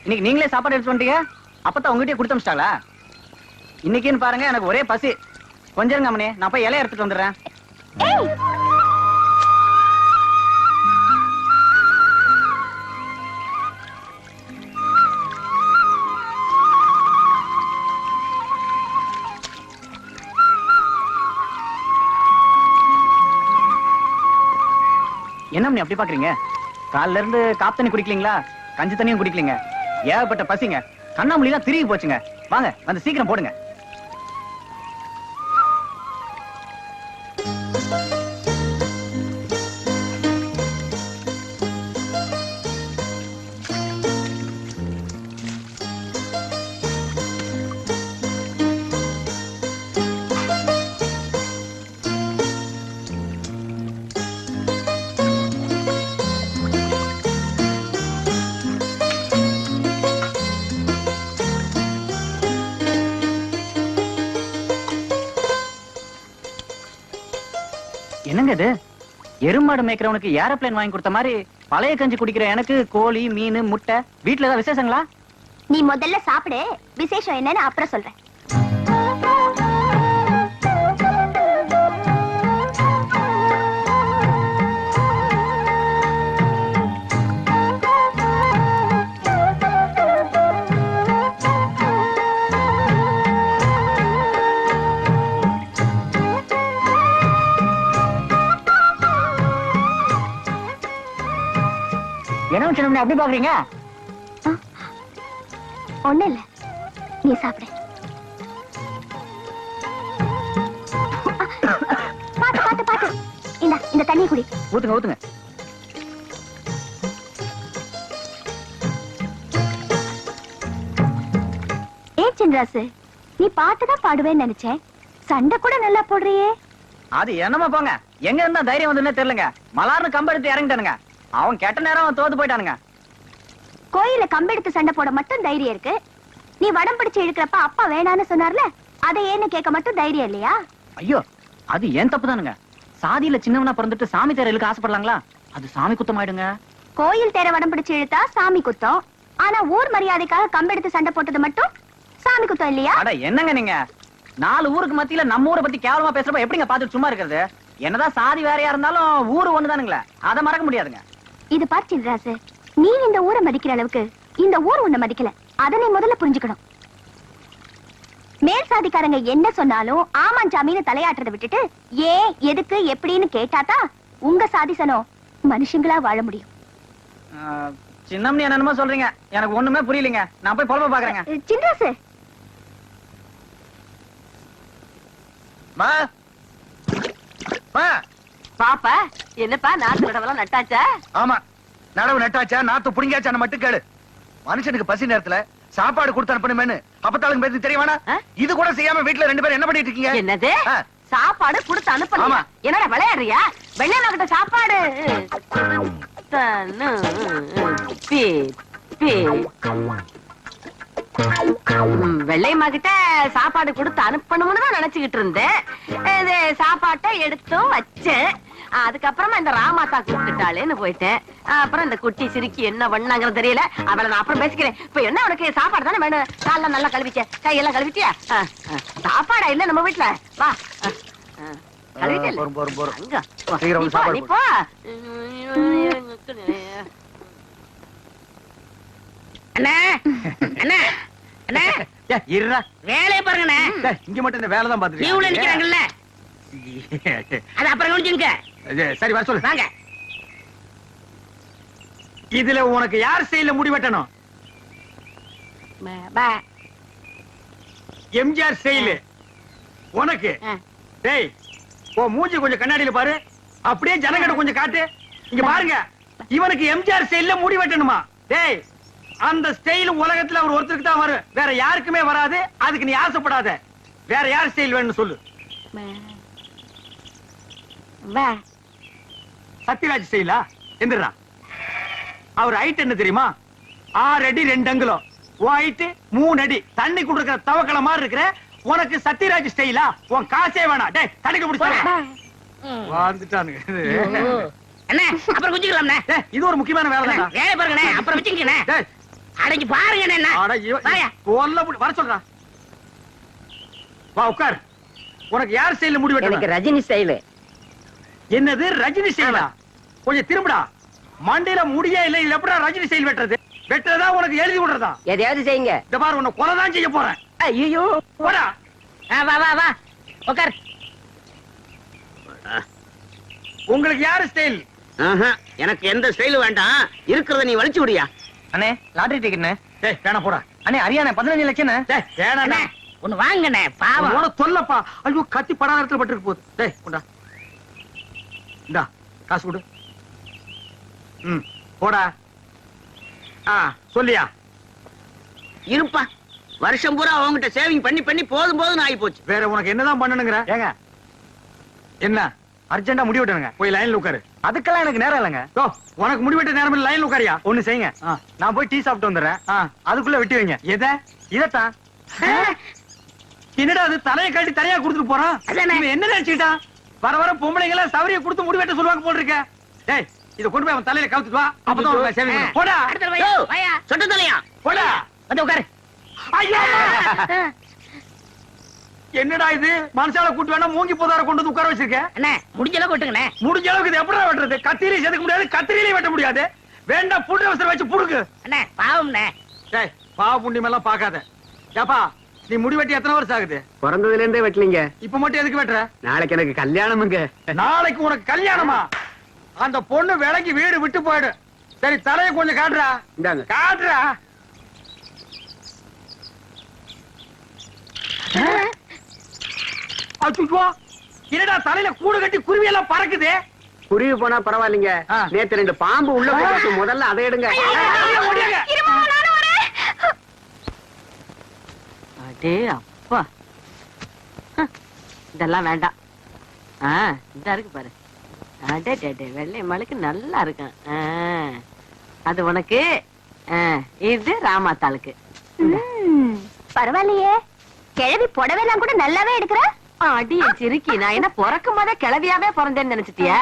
இன்னைக்கு நீங்களே சாப்பாடு எடுத்து வந்துட்டீங்க? அப்பதான் உங்ககிட்டயே கொடுத்து அமிச்சிட்டாங்களா? இன்னைக்குன்னு பாருங்க, எனக்கு ஒரே பசி. கொஞ்சம் இருங்க அம்மனே, நான் போய் இலைய எடுத்துட்டு வந்துடுறேன். என்ன அம்மனே அப்படி பாக்குறீங்க? காலைல இருந்து காப்பு தண்ணி குடிக்கலீங்களா? கஞ்சி தண்ணியும் குடிக்கலீங்க. ஏகப்பட்ட பசிங்க. கண்ணாமூலிலாம் திரும்பி போச்சுங்க. வாங்க வந்து சீக்கிரம் போடுங்க. என்னங்க இது? எருமாடு மேய்க்கிறவனுக்கு ஏரோப்ளேன் வாங்கி கொடுத்த மாதிரி பழைய கஞ்சி குடிக்கிற எனக்கு கோழி, மீன், முட்டை. வீட்டுல ஏதாவது விசேஷங்களா? நீ முதல்ல சாப்பிடு, விசேஷம் என்னன்னு அப்புறம் சொல்றேன். என்ன சின்ன அப்படி பாக்குறீங்க? ஒண்ணு இல்ல, நீ சாப்பிடு. பாத்து பாத்து பாத்து. இந்த தண்ணி குடி. ஊத்துங்க ஊத்துங்க. ஏன் சின்ராசு, நீ பாட்டுதான் பாடுவேன்னு நினைச்சேன். சண்டை கூட நல்லா போடுறியே. அது என்னமா போங்க, எங்க இருந்தா தைரியம் வந்துன்னே தெரியலங்க. மலார்னு கம்பெடுத்து இறங்கிட்டானுங்க. அவன் கெட்ட நேரம் அவன் தோத்து போயிட்டானுங்க. கோயில கம்பெடுத்து சண்டை போட மட்டும் தைரியம் இருக்கு. நீ வடம் பிடிச்சு இழுக்கிறப்ப அப்பா வேணான்னு சொன்னார்ல, அதை ஏன்னு கேட்க மட்டும் தைரியம் இல்லையா? ஐயோ, அது ஏன் தப்பு தானுங்க. சாதியில சின்னவனா பிறந்துட்டு சாமி தேர இழுக்க ஆசைப்படலாங்களா? அது சாமி குத்தம் ஆயிடுங்க. கோயில் தேர வடம் பிடிச்சு இழுத்தா சாமி குத்தம். ஆனா ஊர் மரியாதைக்காக கம்பெடுத்து சண்டை போட்டது மட்டும் சாமி குத்தம் இல்லையா? அட என்னங்க நீங்க, 4 ஊருக்கு மத்தியில நம்ம ஊரை பத்தி கேவலமா பேசுறப்ப எப்படிங்க பாத்துட்டு சும்மா இருக்கிறது? என்னதான் சாதி வேறையா இருந்தாலும் ஊரு ஒண்ணுதானுங்களே, அதை மறக்க முடியாதுங்க. இது பார் சின்ராசு, நீ இந்த ஊரை மதிக்கிற அளவுக்கு இந்த ஊர் உன்னை மதிக்கல. அதை நீ முதல்ல புரிஞ்சுக்கணும். மேல் சாதிக்காரங்க என்ன சொன்னாலும் ஆமாஞ்சாமின்னு தலையாட்டுறதை விட்டுட்டு ஏன், எதுக்கு, எப்படின்னு கேட்டாதான் உங்க சாதிசனம் மனுஷங்களா வாழ முடியும். சின்னம்னி என்னமோ சொல்றீங்க, எனக்கு ஒண்ணுமே புரியலங்க. நான் போய் பொழப்ப பாக்குறேங்க. சின்ராசு, பாப்பா என்னப்பா, நாட்டு நடவெல்லாம் நட்டாச்சா? ஆமா, நடவு நட்டாச்சா, நாத்து புடிங்காச்சான்னு மட்டும் கேளு. மனுஷனுக்கு பசி நேரத்துல சாப்பாடு கொடுத்து அனுப்பணுமேனு அப்பத்தாளுக்கு பேருக்கு தெரியவானா? இது கூட செய்யாம வீட்டுல 2 பேரும் என்ன பண்ணிட்டு இருக்கீங்க? என்னது சாப்பாடு கொடுத்து அனுப்பணுமா? என்னடா விளையாடுறியா? வெள்ளை கிட்ட சாப்பாடு வெள்ளையம்மா கிட்ட சாப்பாடு கொடுத்து அனுப்பணும்னு தான் நினைச்சுக்கிட்டு இருந்தேன். இது சாப்பாட்டை எடுத்தும் வச்சேன். அதுக்கப்புறமா இந்த ராமாத்தா கூப்பிட்டுட்டாளேன்னு போயிட்டேன். அப்புறம் இந்த குட்டி சிரிக்கி என்ன பண்ணாங்கன்னு தெரியல. அவளை நான் அப்புறம் பேசிக்கிறேன். இப்ப என்ன உனக்கு சாப்பாடு தானே வேணும்? காலெல்லாம் நல்லா கழுவிக்க, கையெல்லாம் கழுவிட்டியா? சாப்பாடா இல்ல நம்ம வீட்டுல? வா வேலையை பாருங்க. இங்க மட்டும் இந்த வேலை தான் பாத்துருக்கீங்க. அது அப்புறம் கவனிச்சுங்க. சரி வர சொல்லு. வாங்க. இதுல உனக்கு யார் ஸ்டைல்ல முடி வெட்டணும்? எம்ஜிஆர் ஸ்டைல் உனக்கு. டேய் ஓ மூஞ்சி கொஞ்சம் கண்ணாடியில பாரு, அப்படியே ஜனங்கட கொஞ்சம் காட்டு. இங்க பாருங்க, இவனுக்கு எம்ஜிஆர் ஸ்டைல்ல முடி வெட்டணுமா? டேய் அந்த ஸ்டைல் உலகத்துல அவர் ஒருத்தருக்கு தான் வரும், வேற யாருக்குமே வராது. அதுக்கு நீ ஆசைப்படாத. வேற யார் ஸ்டைல் வேணும்னு சொல்லு. சத்யராஜ் ஸ்டைலா? எந்திரா. அவர் ஹைட் என்ன தெரியுமா? 6 அடி 2 அங்குலம். ஹைட் 3 அடி. தண்ணி குடுக்கிற தவக்கல மாதிரி இருக்கிற உனக்கு சத்யராஜ் ஸ்டைலா? உன் காசே வேணாம். டேய் தடுக்க பிடிச்சாங்க வந்துட்டானுங்க. அண்ணே அப்புறம் குஞ்சிக்கலாம். இது ஒரு முக்கியமான வேலை தான். வேலை பாருங்க. அப்புறம் வச்சுங்க. அடங்கி பாருங்க. என்ன வர சொல்றா. வா உட்கார். உனக்கு யார் ஸ்டைல்ல முடி வெட்டணும்? எனக்கு ரஜினி ஸ்டைல். என்னது ரஜினி ஸ்டைலா? கொஞ்சம் திரும்படா. மண்டையில முடியே இல்ல, இல்ல எப்படா ரஜினி ஸ்டைல் வெட்டுறது? வெட்டுறதா உனக்கு எழுதி விடுறதா? எதையாவது செய்யுங்க. இந்த பாரு உன்னை கொலை தான் செய்ய போறேன். ஐயோ போடா. வா வா வா உட்கார். உங்களுக்கு யாரு ஸ்டைல்? எனக்கு எந்த ஸ்டைல் வேண்டாம், இருக்கிறத நீ வலிச்சு விடியா. அண்ணே லாட்டரி டிக்கெட்ண்ணே. டேய் வேணா போடா. அண்ணே அரியாண்ணே 15 லட்சம். டேய் வேணாண்ணே. ஒன்னு வாங்கண்ணே. பாவம் உன தொல்லப்பா. ஐயோ கத்தி படாத இடத்துல பட்டிருக்கு போகுது. டேய் கொண்டா. இந்தா காசு கொடு. போடா. சொல்லியா? இருப்பா. வருஷம் பூரா அவங்ககிட்ட சேவிங் பண்ணி பண்ணி போதும் போதும் ஆகி போச்சு. வேற உனக்கு என்னதான் பண்ணணுங்கிற? ஏங்க என்ன அர்ஜென்டா முடி வெட்டணுங்க. போய் லைன்ல உட்காரு. அதுக்கெல்லாம் எனக்கு நேரம் இல்லைங்க. உனக்கு முடி வெட்ட நேரம் இல்ல, லைன்ல உட்காரியா? ஒண்ணு செய்யுங்க, நான் போய் டீ சாப்பிட்டு வந்துடுறேன். அதுக்குள்ள வெட்டி வைங்க. எதை? இதத்தான். என்னடா அது தலையை கட்டி தனியா கொடுத்துட்டு போறான்? என்ன நினைச்சுக்கிட்டான்? வர வர பொம்பளைங்க எல்லாம் சவரிய கொடுத்து முடி வெட்ட சொல்லுவாங்க போல் இருக்க. டேய் இத கொண்டு போய் அவன் தலையில கவுத்துட்டு வா. அப்பதான் உனக்கு சேவிங் பண்ணும். போடா. சொட்ட தலையா? போடா. வந்து உட்காரு. ஐயோ என்னடா இது? மனுஷால கூட்டு வேணா மூங்கி போதார கொண்டு வந்து உட்கார வச்சிருக்க. அண்ணே முடிஞ்ச அளவுக்கு வெட்டுங்கண்ணே. முடிஞ்ச அளவுக்கு இது எப்படா வெட்டுறது? கத்திரியில செதுக்க முடியாது, கத்திரியிலே வெட்ட முடியாது. வேண்டாம் புண்டு அவசரம் வச்சு புடுக்கு. அண்ணே பாவம்ண்ணே. டேய் பாவ புண்ணியம் எல்லாம் பாக்காத. ஏப்பா நீ முடி வெட்டி எத்தனை வருஷம் ஆகுது? பிறந்ததுல இருந்தே வெட்டலீங்க. இப்ப மட்டும் எதுக்கு வெட்டுற? நாளைக்கு எனக்கு கல்யாணமுங்க. நாளைக்கு உனக்கு கல்யாணமா? அந்த பொண்ணு விலைக்கு வீடு விட்டு போயிடு. சரி தலையை கொஞ்சம் காட்டுறா. இந்தாங்க. காட்டுறா. அச்சுவா என்னடா தலையில கூடு கட்டி குருவி எல்லாம் பறக்குது. குருவி போனா பரவாயில்லைங்க. நேத்து 2 பாம்பு உள்ள போட்டு முதல்ல அதை எடுங்க. அடே அப்பா, இதெல்லாம் வேண்டாம். இதா இருக்கு பாரு. அடே டே வெள்ளை மலைக்கு நல்லா இருக்கும். அது உனக்கு, இது ராமாத்தாளுக்கு. பரவாயில்லையே, கிழவி புடவைலாம் கூட நல்லாவே எடுக்கிற. அடிய சிரிக்கி, நான் என்ன பிறக்கும் போதே கிளவியாவே பிறந்தேன்னு நினைச்சிட்டியா?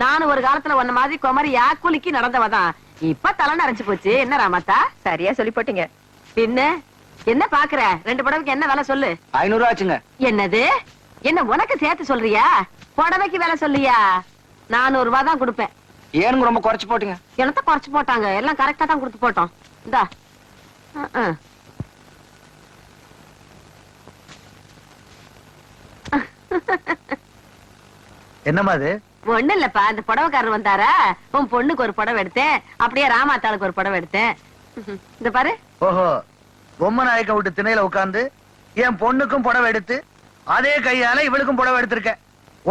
நானும் ஒரு காலத்துல உன்ன மாதிரி குமரியா குலுக்கி நடந்தவதான். இப்ப தலை நரைச்சு போச்சு. என்ன ராமாத்தா? சரியா சொல்லி போட்டீங்க. பின்ன என்ன பாக்குற? 2 புடவைக்கு என்ன விலை சொல்லு. 500 ஆச்சுங்க. என்னது? என்ன உனக்கு சேர்த்து சொல்றியா? புடவைக்கு விலை சொல்லியா? 400 ரூபாய் தான் கொடுப்பேன். ஏனுங்க ரொம்ப குறைச்சு போட்டுங்க. என்னத்த குறைச்சு போட்டாங்க? எல்லாம் கரெக்டா தான் கொடுத்து போட்டோம். இந்தா. என்னமா அது? ஒண்ணு இல்லப்பா, அந்த புடவைக்காரர் வந்தாரா, உன் பொண்ணுக்கு ஒரு புடவை எடுத்தேன், அப்படியே ராமாத்தாளுக்கு ஒரு புடவை எடுத்தேன். இந்த பாரு. ஓஹோ, பொம்மை நாயக்க விட்டு திணையில உட்கார்ந்து என் பொண்ணுக்கும் புடவை எடுத்து அதே கையால இவளுக்கும் புடவை எடுத்திருக்க.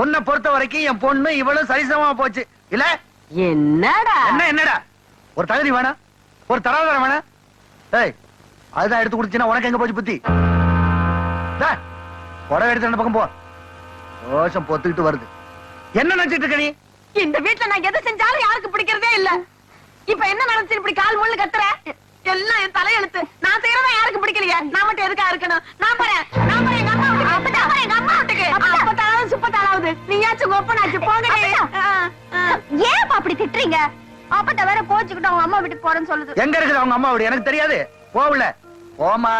உன்னை பொறுத்த வரைக்கும் என் பொண்ணு இவளும் சரிசமமா போச்சு இல்ல? என்னடா என்னடா? ஒரு தகுதி வேணா, ஒரு தராதரம் வேணா. ஏய் அதுதான் எடுத்து குடிச்சுன்னா உனக்கு எங்க போச்சு புத்தி? புடவை எடுத்து அந்த பக்கம் போ. ரோஷம் பொத்துக்கிட்டு வருது. என்ன நினைச்சிட்டு இருக்க நீ? இந்த வீட்டுல நான் எதை செஞ்சாலும் யாருக்கு பிடிக்கிறதே இல்ல. இப்ப என்ன நினைச்சு இப்படி கால் முள்ளு கத்துற? எல்லாம் என் தலையெழுத்து. நான் செய்யறதா யாருக்கு பிடிக்கலையே, நான் மட்டும் எதுக்கா இருக்கணும்? நான் போறேன் எங்க அம்மா வீட்டுக்கு. எங்க அம்மா வீட்டுக்கு அப்பத்தாளாவது சுப்பத்தாளாவது நீயாச்சும் ஒப்பனாச்சு போங்க. ஏன் அப்படி திட்டுறீங்க? அப்பட்ட வேற கோச்சுக்கிட்டு அவங்க அம்மா வீட்டுக்கு போறேன்னு சொல்லுது. எங்க இருக்குது அவங்க அம்மா வீடு? எனக்கு தெரியாது. போகல போமா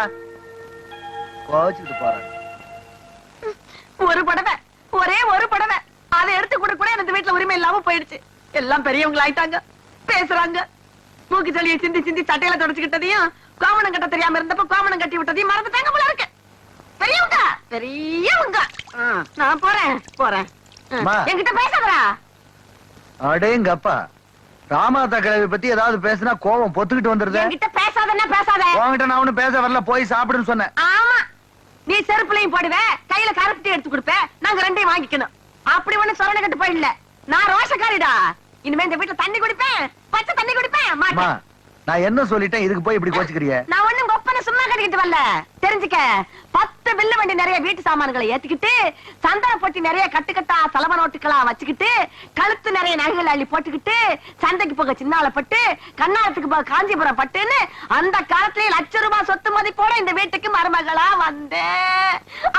கோச்சுக்கிட்டு போறேன். ஒரு புடவை, ஒரே ஒரு புடவை, அதை எடுத்து கூட எனக்கு வீட்டுல உரிமை இல்லாம போயிடுச்சு. எல்லாம் பெரியவங்க ஆயிட்டாங்க, பேசுறாங்க. மூக்கு சளியை சிந்தி சிந்தி சட்டையில தொடச்சுக்கிட்டதையும் கோமணம் கட்ட தெரியாம இருந்தப்ப கோமணம் கட்டி விட்டதையும் மறந்துட்டாங்க போல இருக்கு. பெரியவங்க. நான் போறேன். என்கிட்ட பேசாதடா. அடேங்கப்பா, ராமாதா கிழவி பத்தி ஏதாவது பேசினா கோவம் பொத்துக்கிட்டு வந்துருது. என்கிட்ட பேசாதன்னா பேசாத. உன்கிட்ட நான் ஒண்ணும் பேச வரல, போய் சாப்பிடுன்னு சொன்னேன். ஆமா, நீ செருப்புலையும் போடுவ, கையில கருப்பட்டி எடுத்து கொடுப்ப, நாங்க ரெண்டையும் வாங்கிக்கணும். அப்படி ஒண்ணு சொரணை கட்டு போயிடல. நான் ரோஷக்காரிடா. இனிமே இந்த வீட்டுல தண்ணி குடிப்பேன், பச்சை தண்ணி குடிப்பேன் மாட்டேன். நான் என்ன சொல்லிட்டேன், இதுக்கு போய் இப்படி கோச்சுக்கிறிய? நான் ஒண்ணும் கொப்பனை சும்மா கட்டிக்கிட்டு வரல, தெரிஞ்சுக்க. 10 பில்லு வண்டி நிறைய வீட்டு சாமான்களை ஏத்துக்கிட்டு, சந்தன பொட்டி நிறைய கட்டுக்கட்டா செலவ நோட்டுகளா வச்சுக்கிட்டு, கழுத்து நிறைய நகைகள் அள்ளி போட்டுக்கிட்டு, சந்தைக்கு போக சின்னாலப்பட்டு, கண்ணாலத்துக்கு போக காஞ்சிபுரம் பட்டுன்னு அந்த காலத்திலேயே ₹1,00,000 சொத்து மதிப்போட இந்த வீட்டுக்கு மருமகளா வந்தேன்.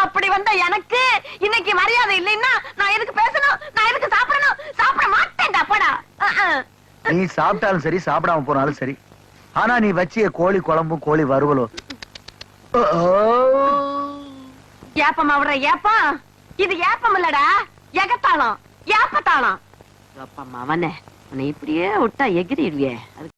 அப்படி வந்த எனக்கு இன்னைக்கு மரியாதை இல்லைன்னா நான் எதுக்கு பேசணும்? நான் எதுக்கு சாப்பிடணும்? சாப்பிட மாட்டேன்டா போடா. நீ சாப்பிட்டாலும் சரி, சாப்பிடாம போனாலும் சரி, ஆனா நீ வச்சிய கோழி குழம்பும் கோழி வறுவலும் ஏப்பம் அவர ஏப்பம். இது ஏப்பம் இல்லடா, எகத்தாளம், ஏப்பத்தாளம். அப்பா அவனே உன்னை இப்படியே விட்டா எகிரிடுவியே. அதுக்கு